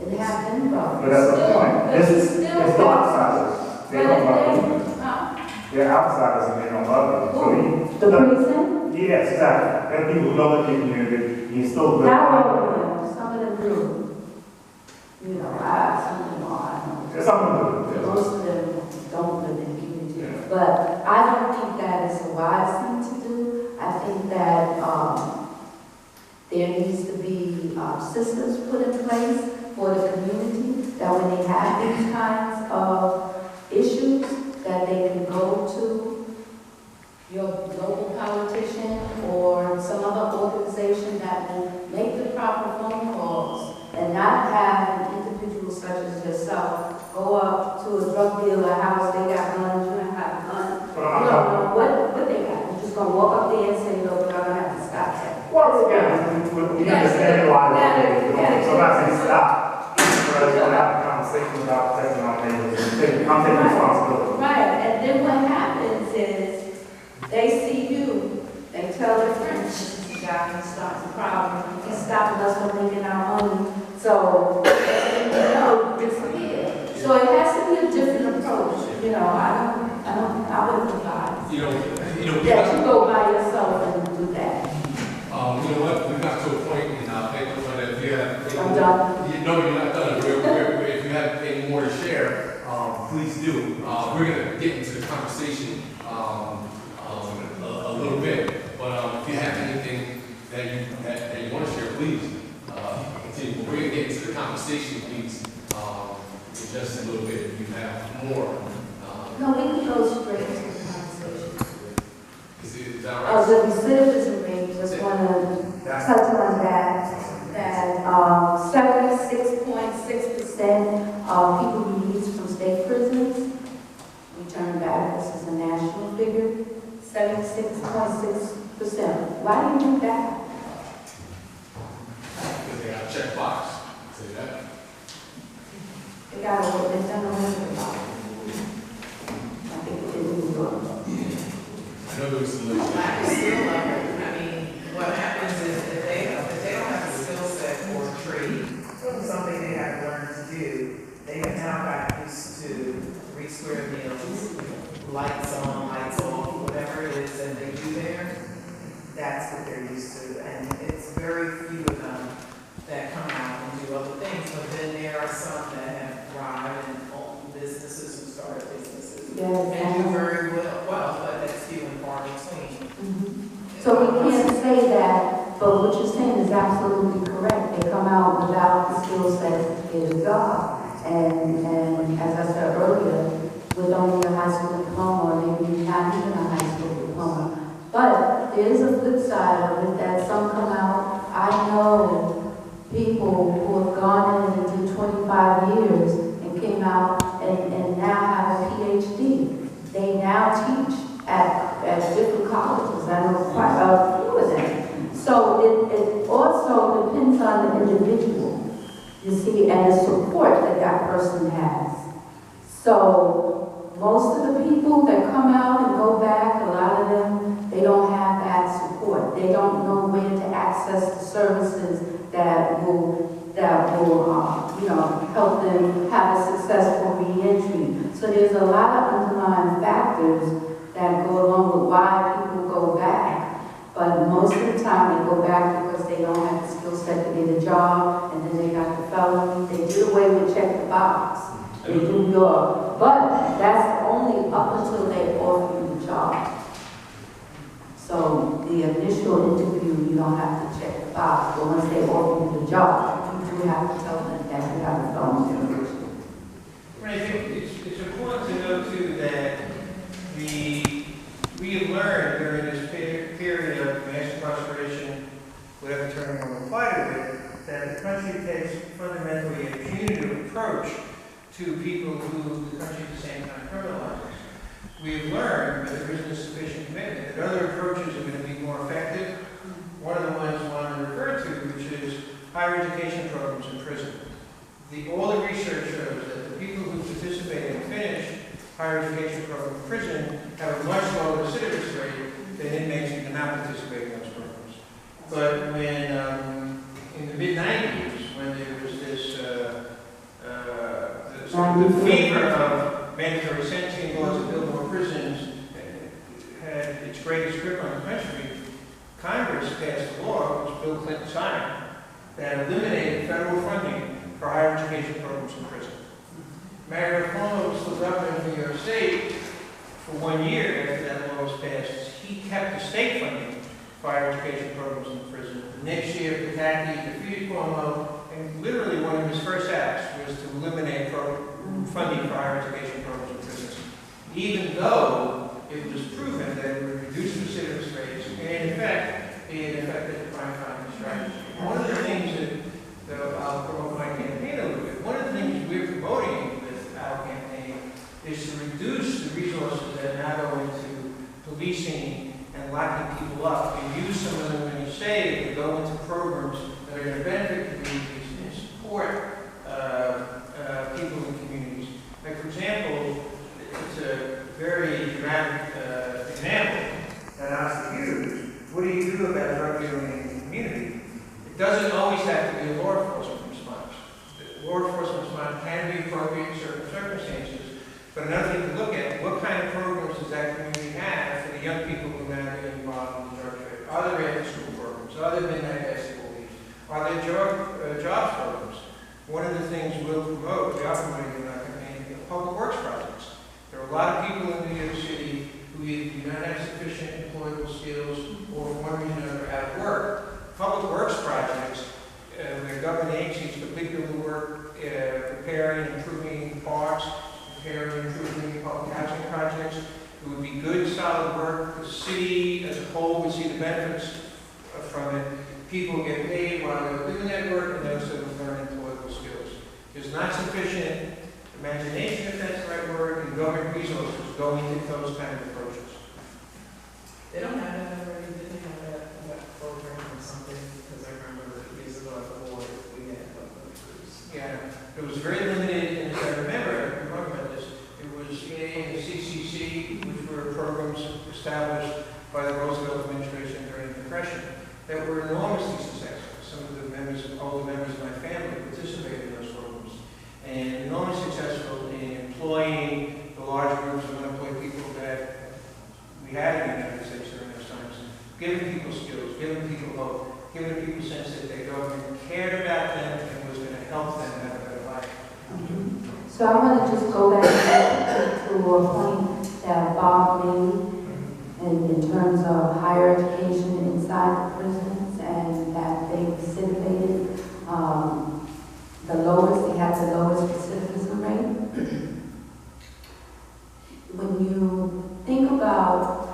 and have them go. But that's the point. It's still outsiders. They don't love you. They're outsiders and they don't love you. So The precinct? yes, exactly. There are people who don't live in your community. You still live. Not all of them. Some of them do. You know, some of them are. I know. There's something to do. Most of them don't live in the community. Yeah. But I don't think that is a wise thing to do. I think that there needs to be systems put in place for the community that when they have these kinds of issues, that they can go to your local politician or some other organization that will make the proper phone calls and not have an individual such as yourself go up to a drug dealer house, they got guns, you don't have a gun. You don't know what they got. You're just going to walk up there and say, look, I'm going to have to stop that. Well, again, we understand why so I'm not saying stop. But we're going to have a conversation about protecting our neighbors and I'm taking responsibility. Right, and then what happens is they see you, they tell their friends, this is the guy who starts the problem, he's stopping us from making our money, so, disappear. So it has to be a different approach, I wouldn't advise. That you go by yourself and do that. You know what? We got to a point in our paper where if you have. I'm done. No, you're not done. If you have please do. We're going to get into the conversation a little bit, but if you have anything that you want to share, please continue. We're going to get into the conversation, please, in just a little bit. If you have more. No, we can go straight to the conversation. Is that right? Oh, the recidivism rate, just want to touch on that. That 76.6% of people released from state prisons return back. This is a national figure. 76.6%. Why do you think that? Because they got a check box. Say that. They got a little bit done away with it. I think it did in New York. I know there was some little. Lack of skill level. I mean, what happens is if they don't have a skill set or a trade, something they have learned to do, they have now gotten used to 3 square meals, lights on, lights off, whatever it is that they do there. That's what they're used to, and it's very few of them that come out and do other things. But then there are some that have thrived and owned businesses and started businesses and do very well, but that's few and far between. So we can't say that, but what you're saying is absolutely correct. They come out without the skill set to get a job. And as I said earlier, with only a high school diploma, or maybe not even a high school diploma. But there is a flip side of it that some come out. I know people who have gone in and did 25 years and came out and now have a PhD. They now teach at different colleges. I know quite a few of them. So it also depends on the individual, you see, and the support that that person has. So most of the people that come out and go back, a lot of them, they don't have that support. They don't know where to access the services that will help them have a successful reentry. So there's a lot of underlying factors that go along with why people go back. But most of the time they go back because they don't have the skill set to get a job, and then they got the felony. They did away with check the box in New York. But that's only up until they offer you the job. So the initial interview, you don't have to check the box, but once they offer you the job, you do have to tell them that you have a felony conviction. I think it's important to note too that we have learned during this period of mass incarceration, whatever term you want to apply to it, that the country takes fundamentally a punitive approach to people who the country at the same time criminalizes. We have learned that there isn't sufficient commitment, that other approaches are going to be more effective. One of the ones I want to refer to, which is higher education programs in prison. All the research shows that the people who participate and finish higher education program in prison have a much lower recidivist rate than inmates who do not participate in those programs. But when, in the mid-90s, when there was this, the fever of mandatory sentencing laws to build more prisons had its greatest grip on the country, Congress passed a law, which Bill Clinton signed, that eliminated federal funding for higher education programs in prison. Mayor Cuomo was the governor of New York State for 1 year after that law was passed. He kept the state funding for higher education programs in prison. The next year, Pataki defeated Cuomo, and literally one of his first acts was to eliminate funding for higher education programs in prisons, even though it was proven that it would reduce recidivist rates, and in fact, it affected the crime fighting strategy. One of the things that I'll promote my campaign a little bit, one of the things we're promoting with our campaign is to reduce the resources that now go into policing and locking people up, and use some of them when you say to go into programs that are going to benefit communities and support people in communities. Like, for example, it's a very dramatic example that I asked you, what do you do about drug dealing in the community? It doesn't always have to be a law enforcement response. The law enforcement response can be appropriate in certain circumstances, but another thing to look at, what kind of programs does that community have for the young people who may be involved in the drug trade? Are there after-school programs? Are there midnight basketball leagues? Are there jobs programs? One of the things we'll promote, we are promoting in our campaign, is a public works project. government agencies, particularly who work preparing, improving parks, preparing, improving public housing projects. It would be good, solid work. The city as a whole would see the benefits from it. People get paid while they're doing that work, and they also learn employable skills. There's not sufficient imagination, if that's the right word, and government resources going into those kind of approaches. They don't have that already, didn't have that program or something, because I remember years ago at the board, we had crews. Yeah, it was very limited, and as I remember about this, it was EA and the CCC, which were programs established by the Roosevelt administration during the Depression, that were enormously successful. Some of the members, older members of my family participated in those programs, and enormously successful in employing the large groups of unemployed people that we had in the United States during those times, giving people skills, giving people hope, giving people a sense that their government cared about them and was going to help them have a better life. So I want to just go back to a point that Bob made in terms of higher education inside the prisons, and that they recidivated the lowest, they had the lowest recidivism rate. When you think about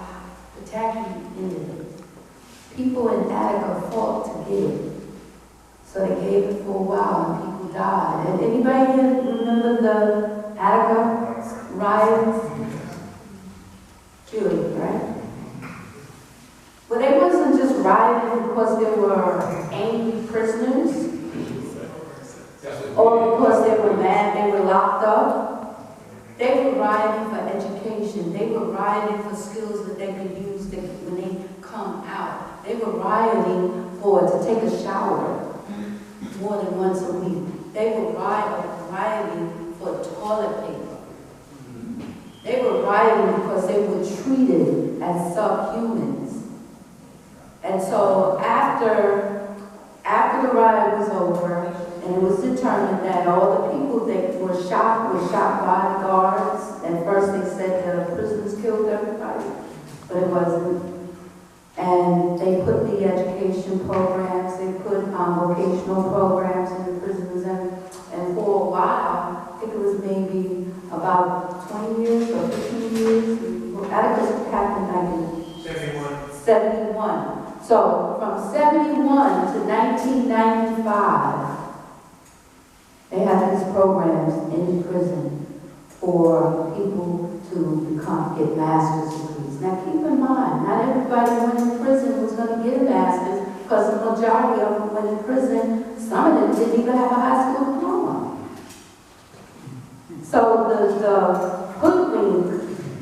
attacking inmates, people in Attica fought to get it. So they gave it for a while and people died. And anybody here remember the Attica riots? Julie, right? Well, they wasn't just rioting because they were angry prisoners, or because they were mad, they were locked up. They were rioting for education. They were rioting for skills that they could use when they come out. They were rioting to take a shower more than once a week. They were rioting for toilet paper. They were rioting because they were treated as subhumans. And so after the riot was over, and it was determined that all the people that were shot by the guards. At first they said the prisoners killed everybody, but it wasn't. And they put the education programs, they put vocational programs in the prisons, and for a while, I think it was maybe about 20 years or 15 years, Atticus happened like in 71. So from 71 to 1995, they had these programs in the prison for people to get master's degrees. Now keep in mind, not everybody who went in prison was going to get a master's, because the majority of them went in prison. Some of them didn't even have a high school diploma. So the hoodwink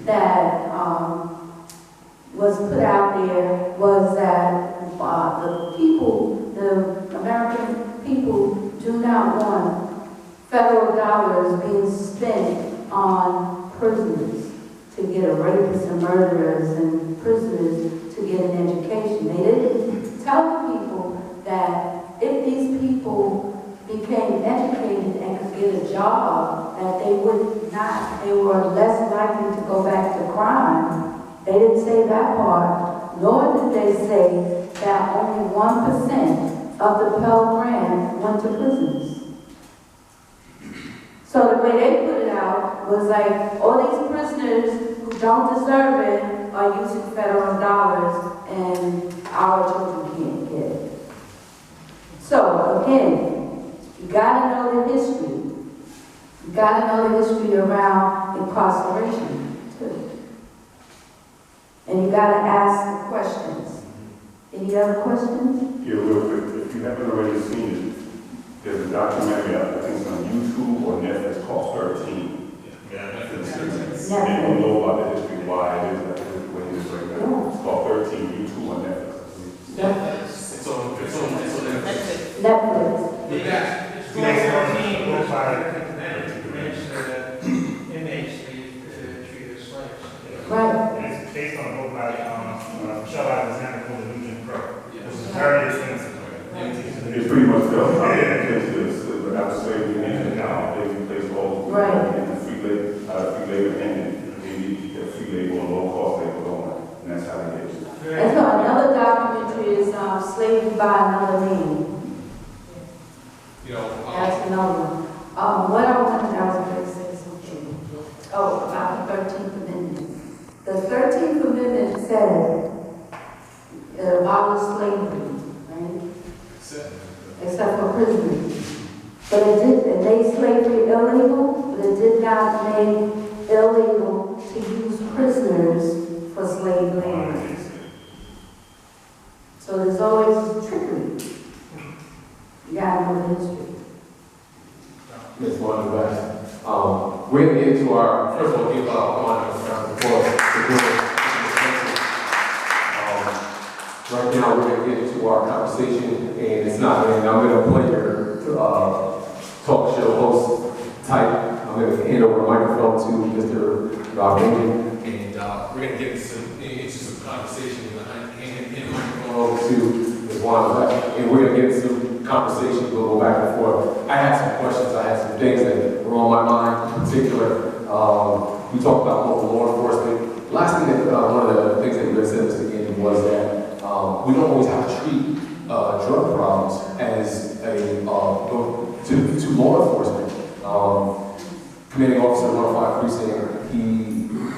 that was put out there was that the American people do not want federal dollars being spent on prisoners to get rapists and murderers and prisoners to get an education. They didn't tell the people that if these people became educated and could get a job, that they were less likely to go back to crime. They didn't say that part, nor did they say that only 1% of the Pell Grant went to prisons. So the way they put it out was like, all these prisoners who don't deserve it are using federal dollars, and our children can't get it. So again, you gotta know the history. You gotta know the history around incarceration too. And you gotta ask the questions. Any other questions? Yeah, real quick. If you haven't already seen it, there's a documentary, I think it's on YouTube or Netflix, called 13. Netflix. And we'll know about the history, why it is the way it is right now. It's called 13, YouTube on Netflix. It's on Netflix. Netflix. It's 2014, was inmates treated as slaves. Right. And it's based on a book by Michelle Alexander called The New Jim Crow. Which is very expensive. It's pretty much built without slavery and now they replace all Right. free labor ended. They need to get free labor or low cost labor going, and that's how they get it. And so another documentary is Slavery by Another Name. You know, That's another one. What I wanted, I was going to say something. Oh, about the 13th Amendment. The 13th Amendment said it abolished slavery, right? Except for prisoners. But it did, it made slavery illegal, but it did not make illegal to use prisoners for slave labor. So there's always trickery. You gotta know the history. Ms. Wanda, we're going to get into our, first of all, give Wanda a round of applause for doing it. Right now, we're going to get into our conversation, and it's not, and I'm going to play your talk show host type. I'm going to hand over the microphone to Mr. Logan, and we're going to get into some conversation, and hand the microphone over to Ms. Wanda, and we're going to get into some conversation, we'll go back and forth. I had some questions, I had some things that were on my mind in particular. We talked about local law enforcement. Last thing that, one of the things that you said, Mr. Gandy, was that we don't always have to treat drug problems as a, to law enforcement. Commanding Officer 105 Precinct, he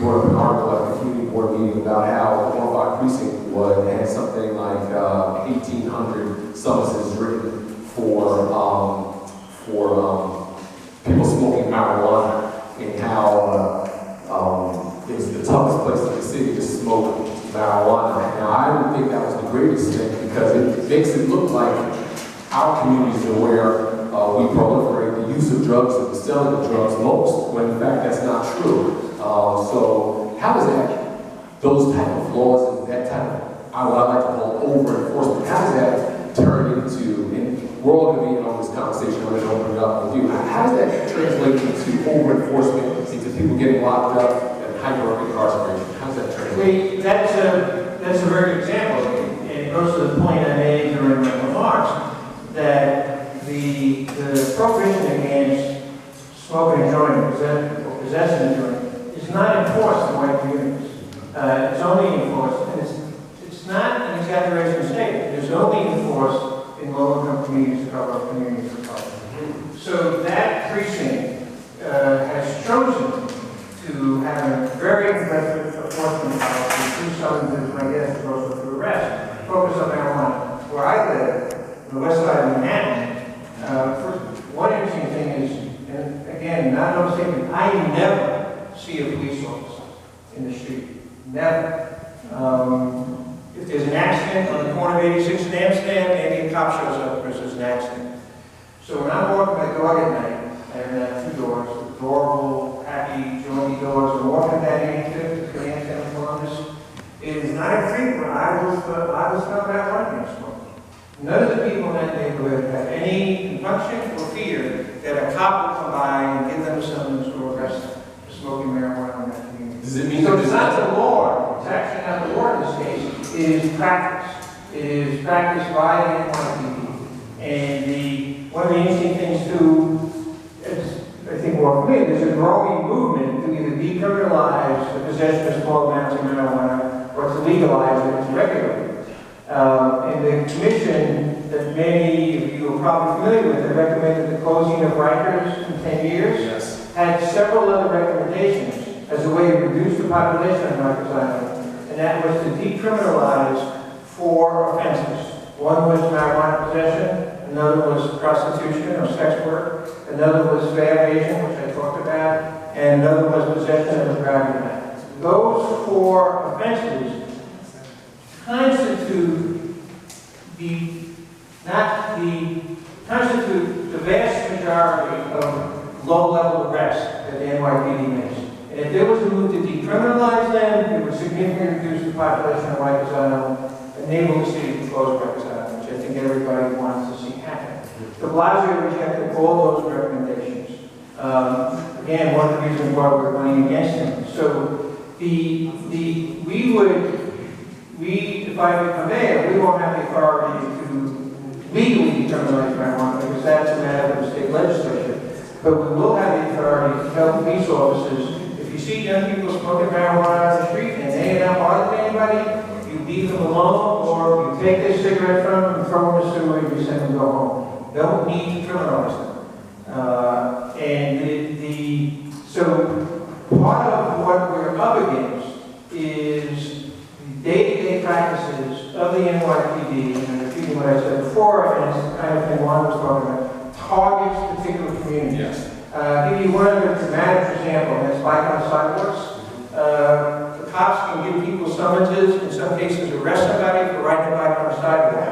brought up an article at the community board meeting about how the 105 Precinct had something like 1,800 summonses written for people smoking marijuana, and how it was the toughest place in the city to smoke marijuana. Now, I didn't think that was the greatest thing, because it makes it look like our communities are where we proliferate the use of drugs and the selling of drugs most, when in fact that's not true. So how does that, those type of laws and that type of, what I like to call over-enforcement, how does that turn into, and we're all going to be in on this conversation, I'm going to open it up with you, how does that translate into over-enforcement, into people getting locked up and hyper-incarceration? How does that translate? That's a very good example, and it goes to the point I made during my remarks, that the prohibition against smoking and joint, or possessing a joint, is not enforced in white communities. It's only enforced, and it's not an exaggeration statement. It's only enforced in low-income communities that cover communities of color. So that precinct has chosen to have a very aggressive enforcement policy through some of my guess is also through arrest, focus on marijuana. Where I live, on the west side of Manhattan, one interesting thing is, and again, not understatement, I never see a police officer in the street. Never. If there's an accident on the corner of 86 and Amsterdam, maybe a cop shows up because there's an accident. So when I'm walking my dog at night, I have 2 dogs, adorable, happy, jointy dogs. I'm walking that 85th to Amsterdam, Columbus. It is not infrequent. I was found out running and smoking. None of the people in that neighborhood have any compunction or fear that a cop will come by and give them a summons or arrest them for smoking marijuana in that community. Does it mean so it's not the law? It's actually not the law in this case. It is practice. It is practiced by the NYPD. And one of the interesting things too, I think more familiar, there's a growing movement to either decriminalize the possession of small amounts of marijuana or to legalize it and regulate it. And the commission that many of you are probably familiar with, that recommended the closing of Rikers in 10 years, Yes. had several other recommendations as a way to reduce the population on Rikers Island, and that was to decriminalize 4 offenses. One was marijuana possession, another was prostitution or sex work, another was fare evasion, which I talked about, and another was possession of a driving mat. Those 4 offenses constitute the vast majority of low-level arrests that the NYPD makes. And if there was a move to decriminalize them, it would significantly reduce the population of Rikers Island, enable the city to close Rikers Island, which I think everybody wants to see happen. De Blasio rejected all those recommendations. Again, one of the reasons why we're running against him. So if I become mayor, we won't have the authority to legally decriminalize marijuana because that's a matter of the state legislature. But we will have the authority to tell police officers, if you see young people smoking marijuana on the street and they are not bothering anybody, you leave them alone, or you take their cigarette from them and throw them in the sewer and you send them to go home. Don't need to criminalize them. So part of what we're up against is the day-to-day practices of the NYPD, and repeating what I said before, and it's the kind of thing Juan was talking about, targets particular communities. Yes. Give you one other dramatic example, and that's bike on sidewalks. The cops can give people summonses, in some cases arrest somebody for riding a bike on a sidewalk.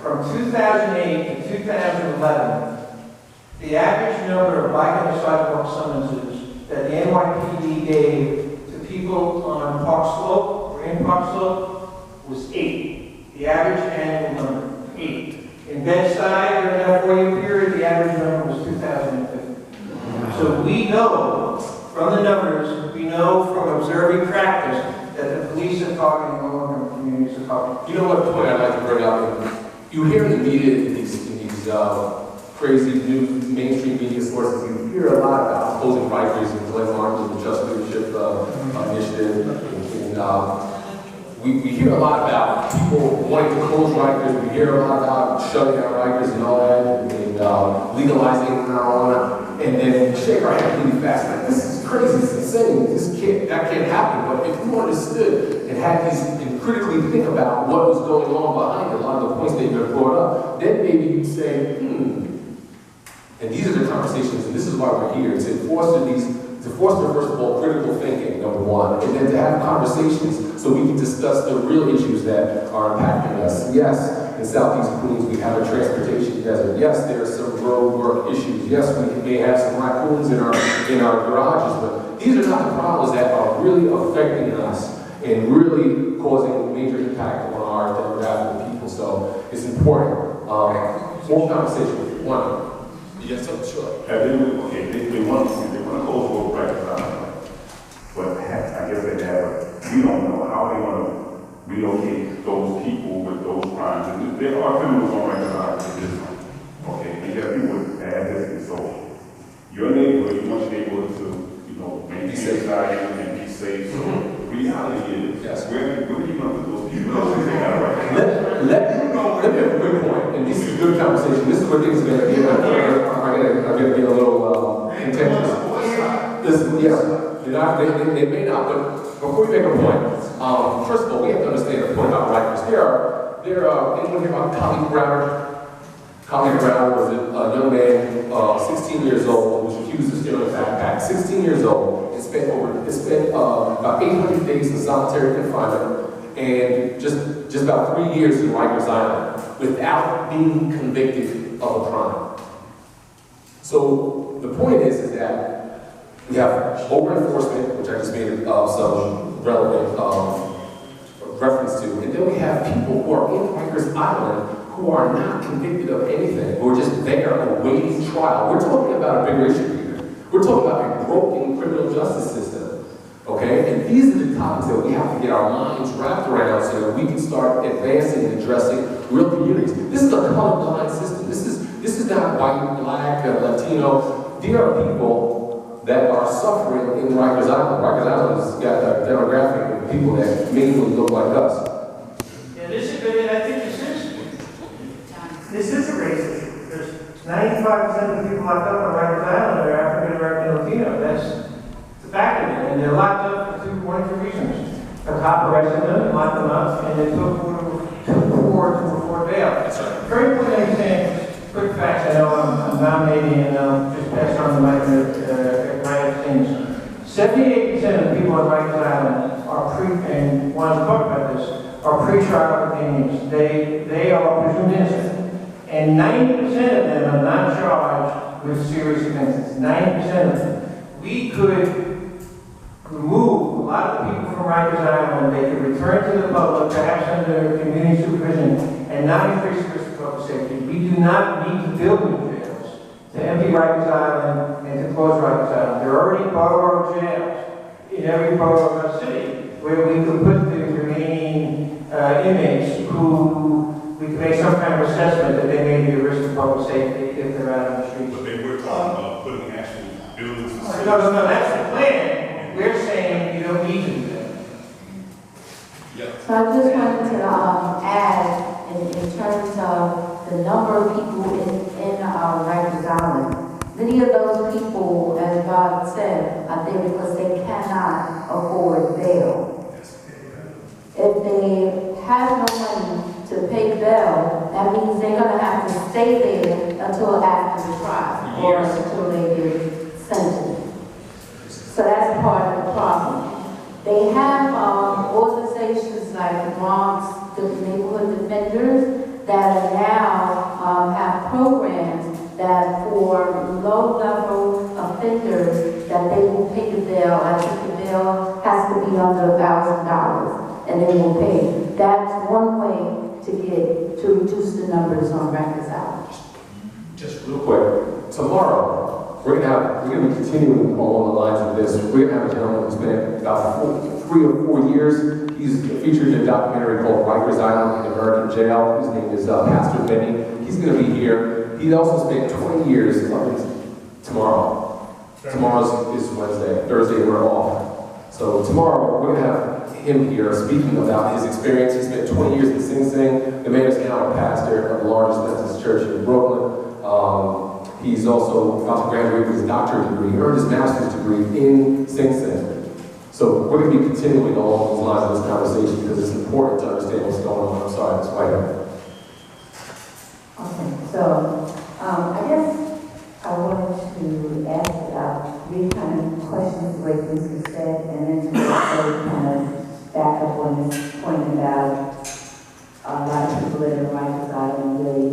From 2008 to 2011, the average number of bike on the sidewalk summonses that the NYPD gave to people on Park Slope or in Park Slope was 8. The average annual number, 8. In Bedside, during that 4-year period, the average number was 2,050. So we know from the numbers, we know from observing practice that the police are targeting low-income communities are targeting. You know what point I'd like to bring up? You hear in the media, in these crazy new mainstream media sources, you hear a lot about opposing Rikers and Glenn Martin's Just Leadership Initiative. And, we hear a lot about people wanting to close Rikers. We hear a lot about shutting down Rikers and all that, and legalizing marijuana. And then shake our head really fast, like, this is crazy, it's insane, that can't happen. But if you understood and had these, and critically think about what was going on behind it, a lot of the points that you have brought up, then maybe you'd say, And these are the conversations, and this is why we're here, to foster, first of all, critical thinking, number one, and then to have conversations so we can discuss the real issues that are impacting us. Yes, in Southeast Queens, we have a transportation desert. Yes, there are some road work issues. Yes, we may have some raccoons in our garages, but these are not the problems that are really affecting us and really causing major impact on our demographic of people. So it's important. More conversation. One. Yes, sure. They want to close both practice out, but I guess they have. We don't know how they want to relocate those people with those crimes. And there are criminals on record in this one. Okay, and you have people with bad history. So your neighborhood, you want your neighborhood to, maintain society and be safe. So the reality is, where are you going to put those people? Let me have a good point, and this is a good conversation. This is where things are going to get. I'm going to get a little contentious. Listen, they may not, but before we make a point, first of all, we have to understand the point about Rikers. Anyone hear about Colleen Browder? Colleen Browder was a young man, 16 years old, who was accused of stealing a backpack. 16 years old, and spent about 800 days in solitary confinement, and just about 3 years in Rikers Island without being convicted of a crime. So the point is that we have over-enforcement, which I just made some relevant reference to, and then we have people who are in Rikers Island who are not convicted of anything, who are just there awaiting trial. We're talking about a bigger issue here. We're talking about a broken criminal justice system, okay? And these are the topics that we have to get our minds wrapped around so that we can start advancing and addressing real communities. This is a colorblind system. This is not white, black, Latino. There are people that are suffering in Rikers Island. Rikers Island has got a demographic of people that mainly look like us. Yeah, this is a racism. There's 95% of the people locked up on Rikers Island are African American Latino. That's the fact of it. And they're locked up for one of two reasons. A cop arrested them, locked them up, and they took forward to before bail. That's right. Very important to understand. Quick facts, I know I'm nominating and just pass on the mic things. 78% of the people on Rikers Island are and want to talk about this, are pre-trial detainees. They are presumed innocent. And 90% of them are not charged with serious offenses. 90% of them. We could remove a lot of the people from Rikers Island. They could return to the public, perhaps under community supervision, and not increase the risk of public safety. We do not need to build new jails to empty Rikers Island and to close Rikers Island. There are already borough jails in every borough of our city where we could put the remaining inmates who we can make some kind of assessment that they may be at risk of public safety if they're out on the streets. But they were talking about putting actual buildings. No, that's the plan. We're saying you don't need to do that. So I just wanted to add, in terms of the number of people in our Rikers Island. Many of those people, as Bob said, are there because they cannot afford bail. If they have no money to pay bail, that means they're going to have to stay there until after the trial or until they get sentenced. So that's part of the problem. They have organizations like the Bronx, the neighborhood defenders, that are now have programs that for low-level offenders that they will pay the bail. I think the bail has to be under $1,000, and they will pay. That's one way to reduce the numbers on Rikers Island. Just real quick, tomorrow we're gonna be continuing along the lines of this. We're gonna have a gentleman who's been about 3 or 4 years. He's featured in a documentary called Rikers Island in American Jail. His name is Pastor Benny. He's gonna be here. He also spent 20 years tomorrow. Tomorrow is Wednesday. Thursday we're off. So tomorrow we're gonna have him here speaking about his experience. He spent 20 years in Sing Sing. The man is now a pastor of the largest Methodist church in Brooklyn. He's also about to graduate with his doctorate degree. He earned his master's degree in Sing Sing. So we're going to be continuing along those lines of this conversation because it's important to understand what's going on. I'm sorry, Ms. Whitehead. Okay, so I guess I wanted to ask about 3 kind of questions the way things were said, and then to also kind of back up on this point about a lot of people that are Rikers Island really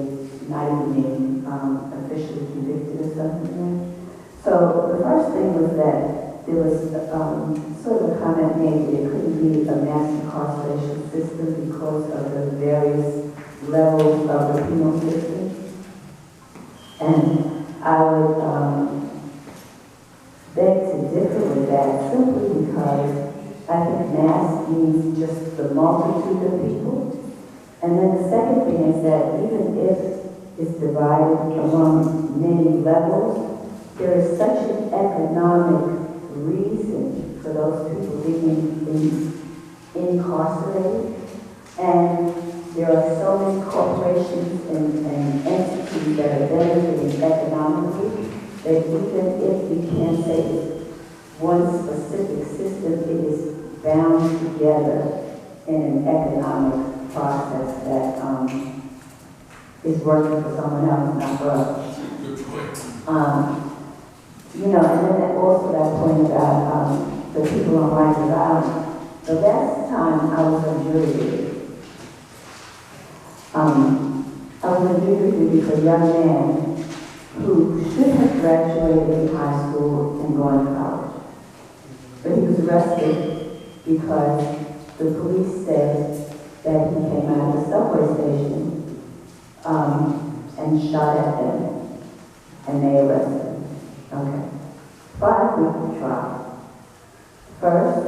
not even being officially convicted or something. So the first thing was that there was sort of a comment made that it couldn't be a mass incarceration system because of the various levels of the penal system. And I would beg to differ with that simply because I think mass means just the multitude of people. And then the second thing is that even if it's divided among many levels, there is such an economic reason for those people being incarcerated. And there are so many corporations and entities that are benefiting economically that even if we can't say it's one specific system, it is bound together in an economic process that is working for someone else, not for us. Good point. You know, and then also that point about the people on Rikers Island. The last time I was on jury duty, I was on jury duty for a young man who should have graduated in high school and gone to college. But he was arrested because the police said that he came out of the subway station and shot at them, and they arrested him. Okay. 5-week trial. First,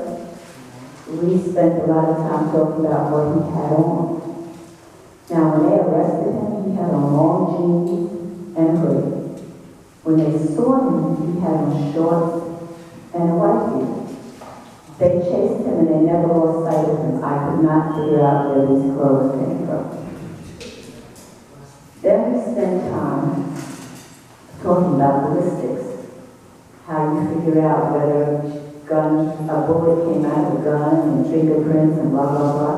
we spent a lot of time talking about what he had on. Now, when they arrested him, he had on long jeans and a hoodie. When they saw him, he had on shorts and a white beard. They chased him and they never lost sight of him. I could not figure out where these clothes came from. Then we spent time talking about ballistics, how you figure out whether a bullet came out of a gun and fingerprints and blah, blah, blah.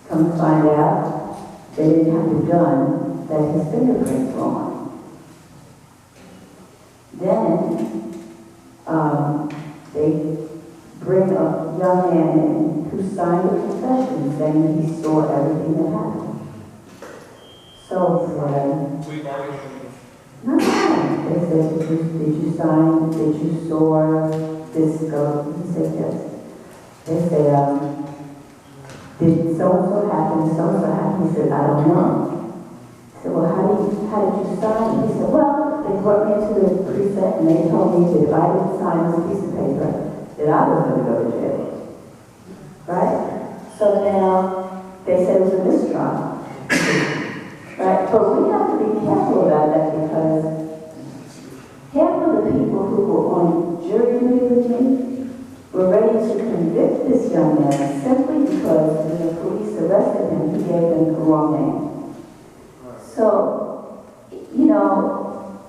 Come to find out, they didn't have the gun that his fingerprints were on. Then they bring a young man in who signed a confession saying he saw everything that happened. So for no, they said, did you sign, did you saw this go? He said yes. They said, did so-and-so happen, so-and-so happen? He said, I don't know. I said, well, how did you sign? He said, well, they brought me into the precinct and they told me that if I didn't sign this piece of paper, that I was going to go to jail. Right? So now, they said it was a mistrial. Right? But we have to be careful about that because half of the people who were on jury duty with me were ready to convict this young man simply because when the police arrested him, he gave them the wrong name. So, you know,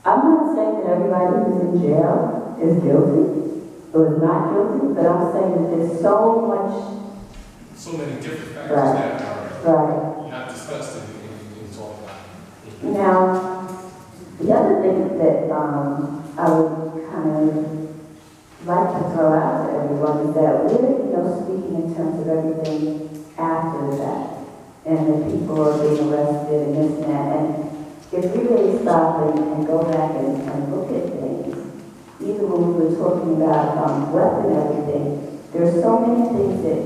I'm not saying that everybody who's in jail is guilty or is not guilty, but I'm saying that there's so many different factors Right. that are right. not discussed in talk about. Now, the other thing that I would kind of like to throw out to everyone is that we're, you know, speaking in terms of everything after that, and the people are being arrested and this and that. And if we really stop and go back and look at things, even when we were talking about weapon and everything, there's so many things that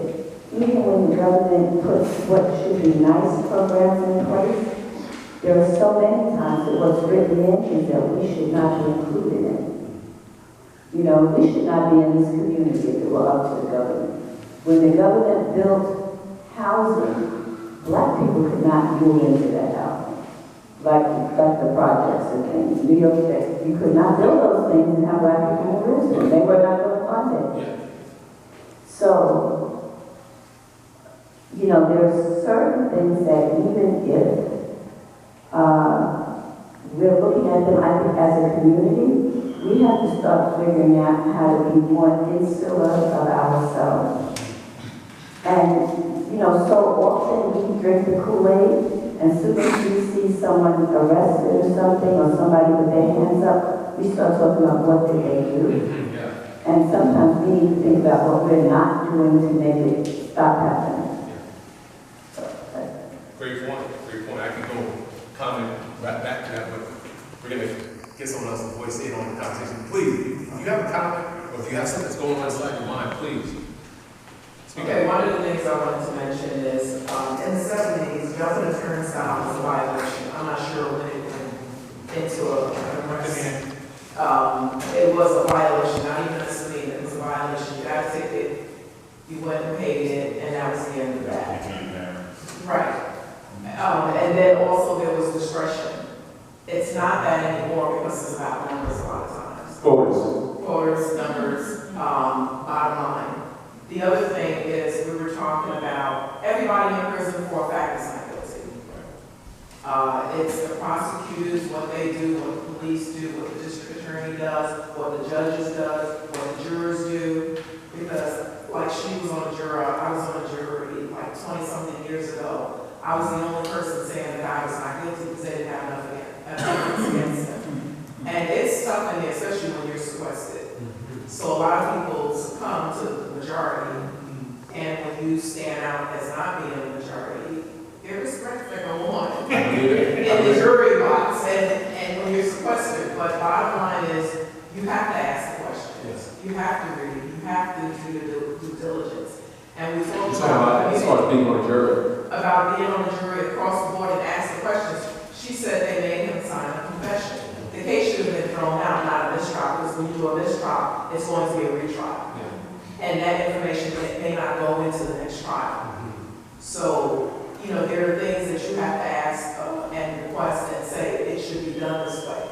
even when the government puts what should be nice programs in place, there are so many times that what's written in is that we should not be included in. You know, we should not be in this community if it were up to the government. When the government built housing, black people could not move into that housing. Like the projects and things. New York State, you could not build those things and have black people move into them. They were not going to fund it. Yeah. So, you know, there's certain things that even if we're looking at them, I think, as a community, we have to start figuring out how to be more insular of ourselves. And, you know, so often we drink the Kool-Aid, and as soon as we see someone arrested or something, or somebody with their hands up, we start talking about what did they do. Yeah. And sometimes we need to think about what we're not doing to make it stop happening. Great point. Great point. I can go comment right back to that, but we're going to get someone else to voice in on the conversation. Please, if you have a comment, or if you have something that's going on inside your mind, please. Okay, one of the things I wanted to mention is, in the 70s, jumping a turnstile was a violation. I'm not sure when it went into an arrest. It was a violation, not even a misdemeanor, it was a violation. You got a ticket, you went and paid it, and that was the end of that. Right. And then also there was discretion. It's not that anymore because it's about numbers a lot of times. Quotas, numbers, bottom line. The other thing is we were talking about everybody in prison for a fact is not guilty. It's the prosecutors, what they do, what the police do, what the district attorney does, what the judges does, what the jurors do. Because like she was on a jury, I was on a jury like 20-something years ago. I was the only person saying that I was not guilty because they didn't have enough evidence against him. And it's tough in there, especially when you're sequestered. So a lot of people succumb to the majority, and when you stand out as not being a majority, there is threats that go on in the jury box, and when you're sequestered. But bottom line is, you have to ask the questions. Yes. You have to read. You have to do the due diligence. And we talked about as far as being on a jury. About being on the jury across the board and ask the questions. She said they made him sign a confession. The case should have been thrown out, not a mistrial, because when you do a mistrial, it's going to be a retrial. Yeah. And that information may not go into the next trial. So, you know, there are things that you have to ask and request and say it should be done this way.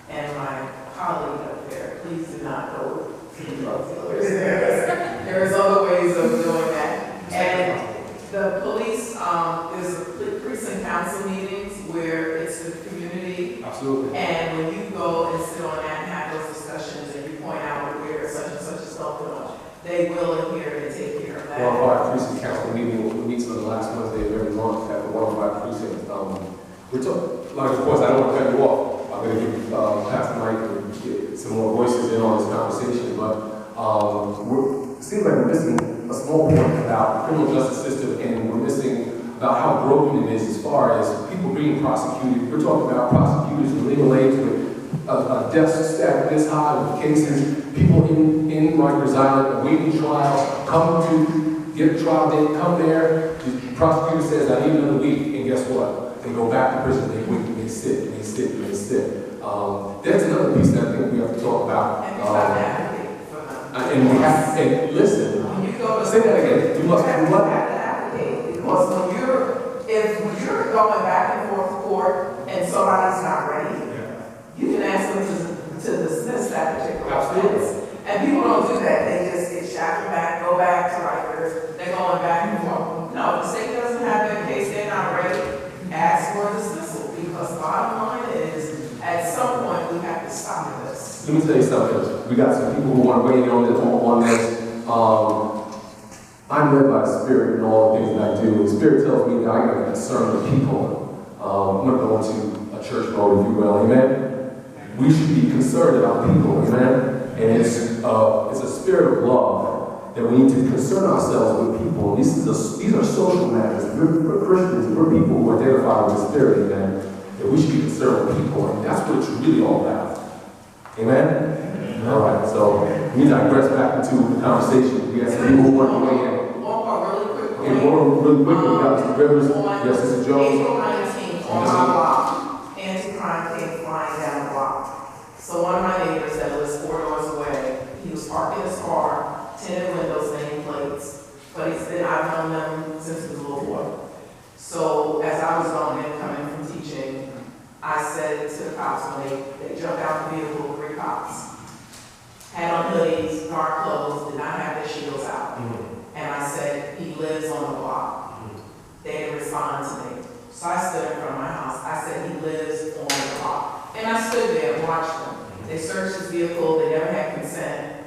And my colleague up there, please do not go to the drug dealers. There's other ways of doing that. And the police, there's a precinct council meetings where it's the community. Absolutely. And when you go and sit on that and have those discussions and you point out where such and such is going, they will adhere and take care of that. One of our precinct council meeting meets on the last Wednesday of every month at the one of our precincts. We're talking, like, of course, I don't want to cut you off. I'm going to give Pastor Mike and get some more voices in on this conversation, but it seems like we're missing a small point about the criminal justice system, and we're missing about how broken it is as far as people being prosecuted. We're talking about prosecutors with legal aids with a desk stack this high with cases, people in Rikers Island awaiting trials, come to get a trial date, come there, the prosecutor says, I need another week, and guess what? They go back to prison, they wait, they sit, they sit, they sit. That's another piece that I think we have to talk about. And it's not advocate for them. And we have to, and listen, when you go to say that again, you must have do what? to advocate, because when you're going back and forth to court and somebody's not ready, you can ask them to dismiss that particular offense. And people don't do that. They just get shackled back, go back to Rikers. They're going back and forth. No, if the state doesn't have their case, they're not ready. Ask for a let me tell you something. We got some people who want to weigh in on this. I'm led by the Spirit in all the things that I do. The Spirit tells me that I got to concern the people. I'm going to go into a church mode, if you will. Amen? We should be concerned about people. Amen? And it's a spirit of love that we need to concern ourselves with people. These are social matters. We're Christians. We're people who identify with the Spirit. Amen? That we should be concerned with people. And that's what it's really all about. Amen? All right. So we digress back into the conversation. We have some people who want to weigh in. One part really quick. Okay, really quick. We got Mr. Rivers. Yes, Mr. Jones. April 19th, on my block, anti-crime came flying down the block. So one of my neighbors that lives 4 doors away, he was parking his car, tinted windows, name plates, but I've known them since he was a little boy. So as I was going in, coming from teaching, I said to the cops when they jumped out the vehicle, 3 cops, had on hoodies, dark clothes, did not have their shields out. And I said, he lives on the block. They didn't respond to me. So I stood in front of my house. I said, he lives on the block. And I stood there and watched them. They searched his vehicle. They never had consent.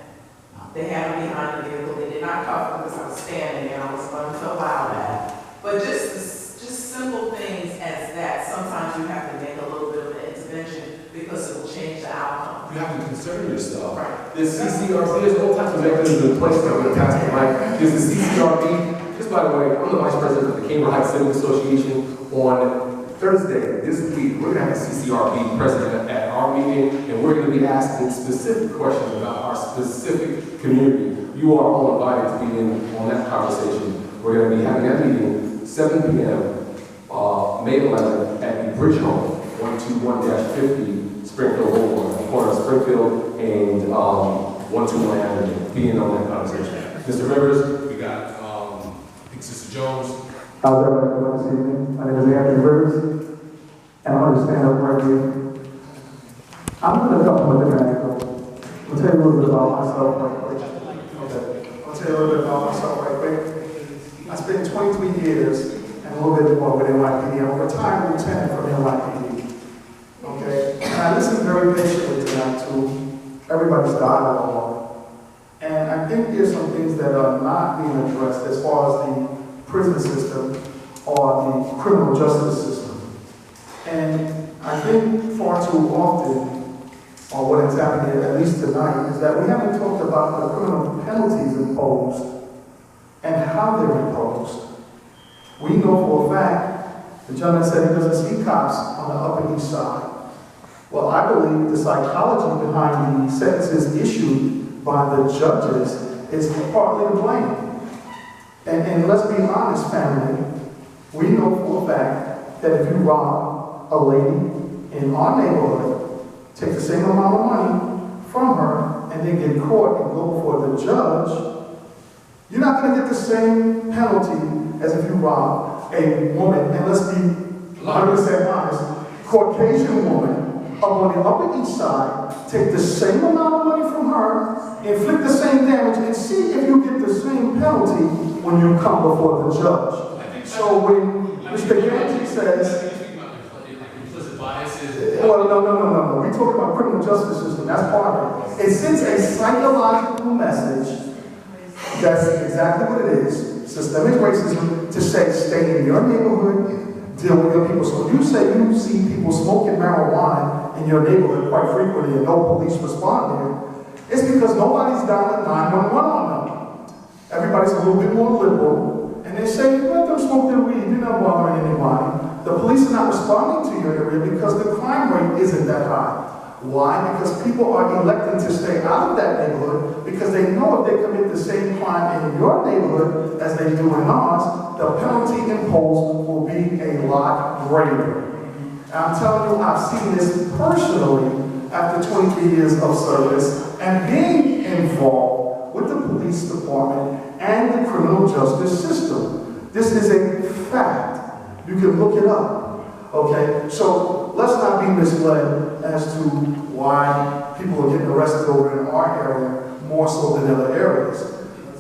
They had him behind the vehicle. They did not cuff him because I was standing there. I was going to allow that. But just simple things as that. Sometimes you have to make a little bit of an intervention because it will change the outcome. You have to concern yourself. Right. There's CCRB, there's all types of mechanisms in place that would pass the mic. There's the CCRB. Just by the way, I'm the vice president of the Cambridge Heights Civic Association. On Thursday, this week, we're going to have a CCRB president at our meeting, and we're going to be asking specific questions about our specific community. You are all invited to be in on that conversation. We're going to be having that meeting 7 p.m. May 11th at the Bridge Home, 121-50 Springfield Boulevard, the corner of Springfield and 121 Avenue. Be in on that conversation. Mr. Rivers, we got Sister Jones. How's everybody doing this evening? My name is Anthony Rivers, and I'm going to stand up right here. I'm going to come from a different angle. I'll tell you a little bit about myself right quick. Okay. I'll tell you a little bit about myself right quick. I spent 23 years and a little bit more with NYPD. I'm a retired lieutenant from NYPD. Okay? And I listened very patiently tonight to everybody's dialogue. And I think there's some things that are not being addressed as far as the prison system or the criminal justice system. And I think far too often, or what has happened here, at least tonight, is that we haven't talked about the criminal penalties imposed and how they're imposed. We know for a fact, the gentleman said he doesn't see cops on the Upper East Side. Well, I believe the psychology behind the sentences issued by the judges is partly to blame. And let's be honest, family, we know for a fact that if you rob a lady in our neighborhood, take the same amount of money from her, and then get caught and go before the judge, you're not going to get the same penalty as if you rob a woman, and let's be 100% honest, Caucasian woman up on the Upper East Side, take the same amount of money from her, inflict the same damage, and see if you get the same penalty when you come before the judge. So when Mr. Ganji says, well, no. We talk about criminal justice system, that's part of it. It sends a psychological message, that's exactly what it is, systemic racism, to say, stay in your neighborhood, deal with your people. So when you say you see people smoking marijuana in your neighborhood quite frequently and no police respond there, it's because nobody's dialing 911 on them. Everybody's a little bit more liberal, and they say, let them smoke their weed, you're not bothering anybody. The police are not responding to your area because the crime rate isn't that high. Why? Because people are electing to stay out of that neighborhood because they know if they commit the same crime in your neighborhood as they do in ours, the penalty imposed will be a lot greater. And I'm telling you, I've seen this personally after 23 years of service and being involved with the police department and the criminal justice system. This is a fact. You can look it up. Okay, so let's not be misled as to why people are getting arrested over in our area more so than other areas.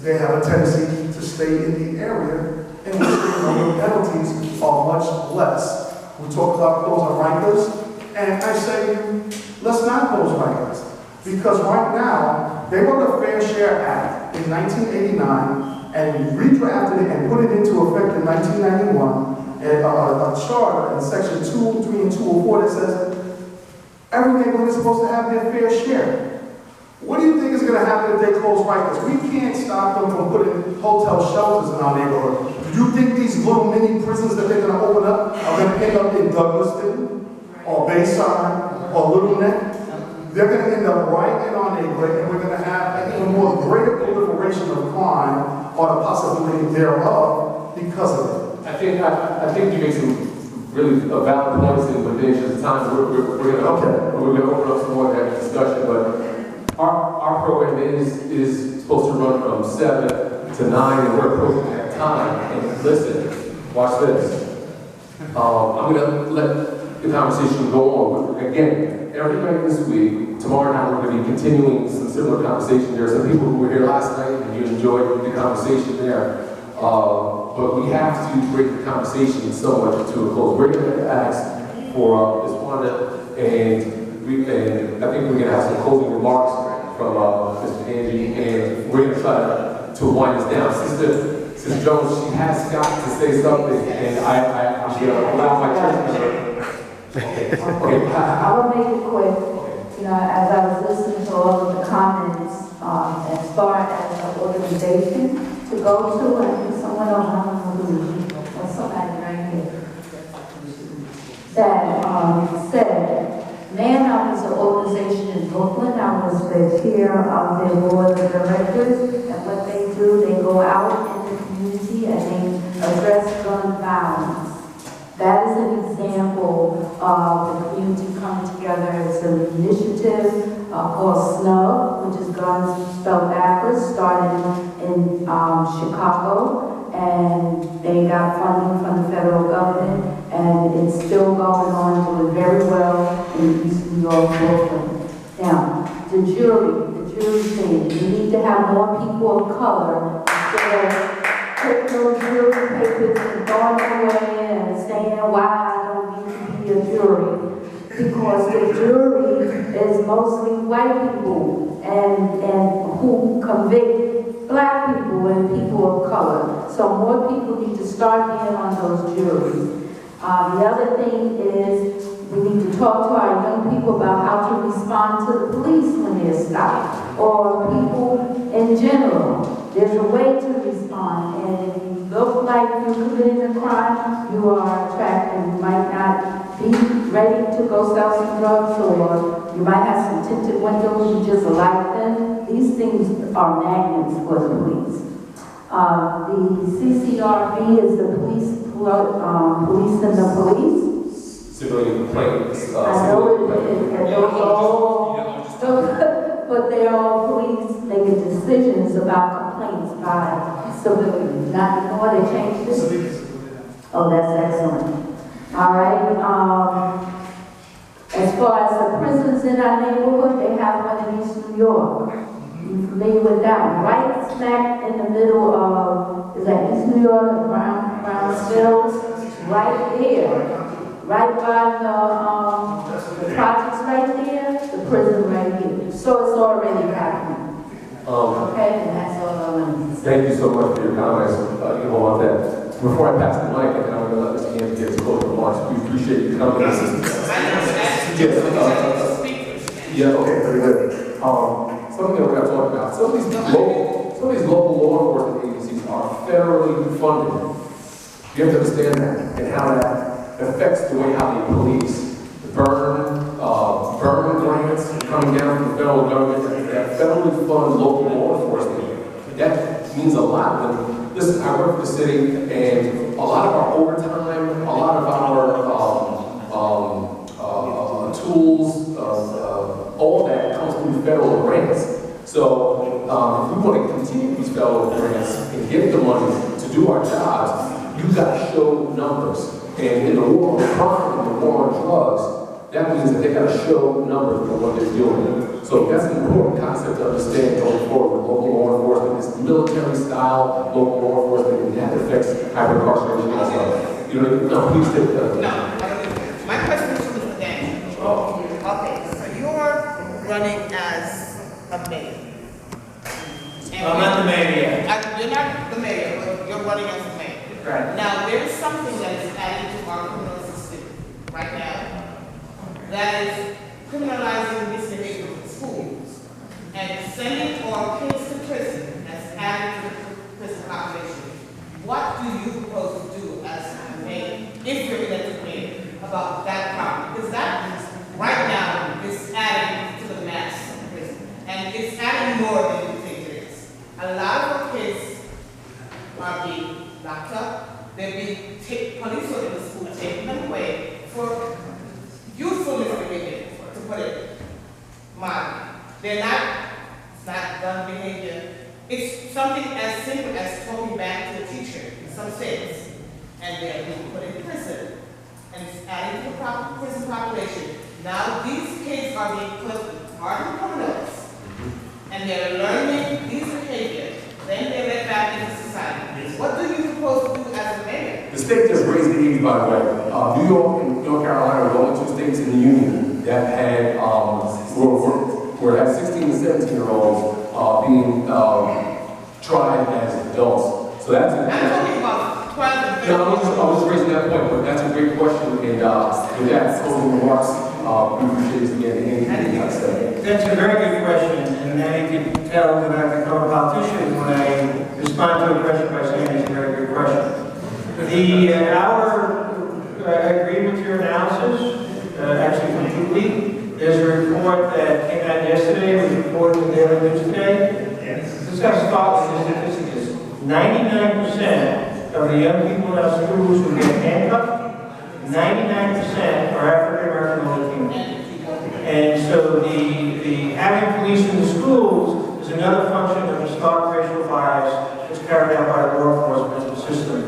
They have a tendency to stay in the area in which the penalties are much less. We talk about closing rikers, and I say, let's not close rikers. Because right now, they wrote a Fair Share Act in 1989 and redrafted it and put it into effect in 1991, and a charter in section 203 and 204 that says every neighborhood is supposed to have their fair share. What do you think is going to happen if they close Rikers? We can't stop them from putting hotel shelters in our neighborhood. Do you think these little mini prisons that they're going to open up are going to end up in Douglaston or Bayside or Little Neck? They're going to end up right in our neighborhood, and we're going to have an even more greater proliferation of crime or the possibility thereof because of it. I think you make some really valid points, and within the interest of time, we're going to open up some more of that discussion. But our program is supposed to run from 7 to 9, and we're approaching that time. And listen, watch this. I'm going to let the conversation go on. Again, every night this week, tomorrow night we're going to be continuing some similar conversation. There are some people who were here last night, and you enjoyed the conversation there. But we have to break the conversation somewhat to a close. We're going to ask for Ms. Wanda, and I think we're going to have some closing remarks from Mr. Angie, and we're going to try to wind this down. Sister Jones, she has got to say something, and I'm going to allow my church member. Okay. I will make it quick. You know, as I was listening to all of the comments, as far as an organization to go to, I think someone else, I don't know who, or somebody right here, that said, Man Up is an organization in Brooklyn. I was the chair of their board of directors, and what they do, they go out in the community and they address gun violence. That is an example of the community coming together. It's an initiative called SNUG, which is guns spelled backwards, started in Chicago, and they got funding from the federal government, and it's still going on, doing very well in East New York, Brooklyn. Now, the jury thing, you need to have more people of color instead of take those jury papers and throwing them away and saying why I don't need to be a jury. Because the jury is mostly white people and who convict black people and people of color. So more people need to start being on those juries. The other thing is we need to talk to our young people about how to respond to the police when they're stopped, or people in general. There's a way to respond, and if you look like you're committing a crime, you are attracted. You might not be ready to go sell some drugs, or you might have some tinted windows, you just like them. These things are magnets for the police. The CCRB is the police and the police. Civilian complaints. I know those all, but they're all police making decisions about complaints by civilians. Not before they changed it. Oh, that's excellent. All right. As far as the prisons in our neighborhood, they have one in East New York. You familiar with that one? Right smack in the middle of, is that East New York, Brownsville? Right there. Right by the projects right there, the prison right here. So it's already happening. Okay, and that's all I want to say. Thank you so much for your comments. On that. Before I pass the mic, and I'm going to let Mr. Andy get his closing remarks. We appreciate your comments. Yeah, okay, very good. Something that we're going to talk about. Some of these local law enforcement agencies are federally funded. You have to understand that and how that affects the way how they police. The burn grants coming down from the federal government that federally fund local law enforcement. That means a lot. And listen, I work for the city, and a lot of our overtime, a lot of our tools, all that comes through federal grants. So if we want to continue these federal grants and get the money to do our jobs, you've got to show numbers. And in the war on crime and the war on drugs, that means that they got to show numbers for what they're doing. So that's an important concept to understand going forward with local law enforcement. It's military style local law enforcement, and that affects hyper-incarceration as well. You know, no, please take that. No, my question is to Mr. Daniel. Okay, so you're running as of mayor. I'm not the mayor yet. You're not the mayor, but you're running as a mayor. Right. Now, there's something that is added to our criminal system right now that is criminalizing misbehavior in schools and sending our kids to prison as added to the prison population. What do you propose to do as a mayor, if you're elected mayor, about that problem? Because that, right now, is adding to the mass in prison. And it's adding more than you think it is. A lot of our kids are being locked up. They're being police are in the school taking them away for youthful misbehavior, to put it mildly. They're not, it's not gun behavior. It's something as simple as talking back to a teacher in some states, and they're being put in prison. And it's adding to the prison population. Now these kids are being put in hardened criminals, and they're learning these behaviors. Then they're let back into society. What do you propose to do as a mayor? The state just raised the age, by the way. New York and North Carolina are the only two states in the union that had, where it had 16 and 17-year-olds being tried as adults. So that's I'm talking about 12 and 13. No, I was just raising that point, but that's a great question, and with that closing remarks, we appreciate it again, anything you have to say. That's a very good question, and now you can tell that I've become a politician when I respond to a question by saying it's a very good question. I agree with your analysis, actually completely. There's a report that came out yesterday, was reported in the Daily News today. This guy's thought with this statistic is 99% of the young people in our schools who get handcuffed, 99% are African American or Latino. And so the having police in the schools is another function of the stark racial bias that's carried out by the law enforcement system.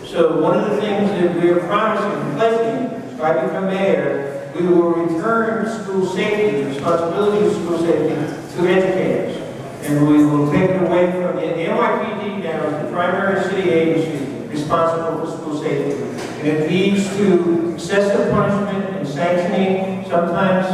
So one of the things that we are promising and pledging, if I become mayor, we will return school safety, the responsibility of school safety, to educators. And we will take it away from the NYPD now as the primary city agency responsible for school safety. And it leads to excessive punishment and sanctioning, sometimes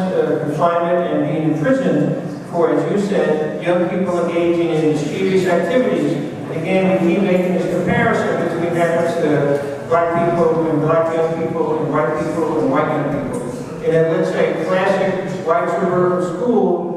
confinement and being in prison for, as you said, young people engaging in mischievous activities. And again, we keep making this comparison between happens to black people and black young people and white people and white young people. In a, let's say, classic white suburban school,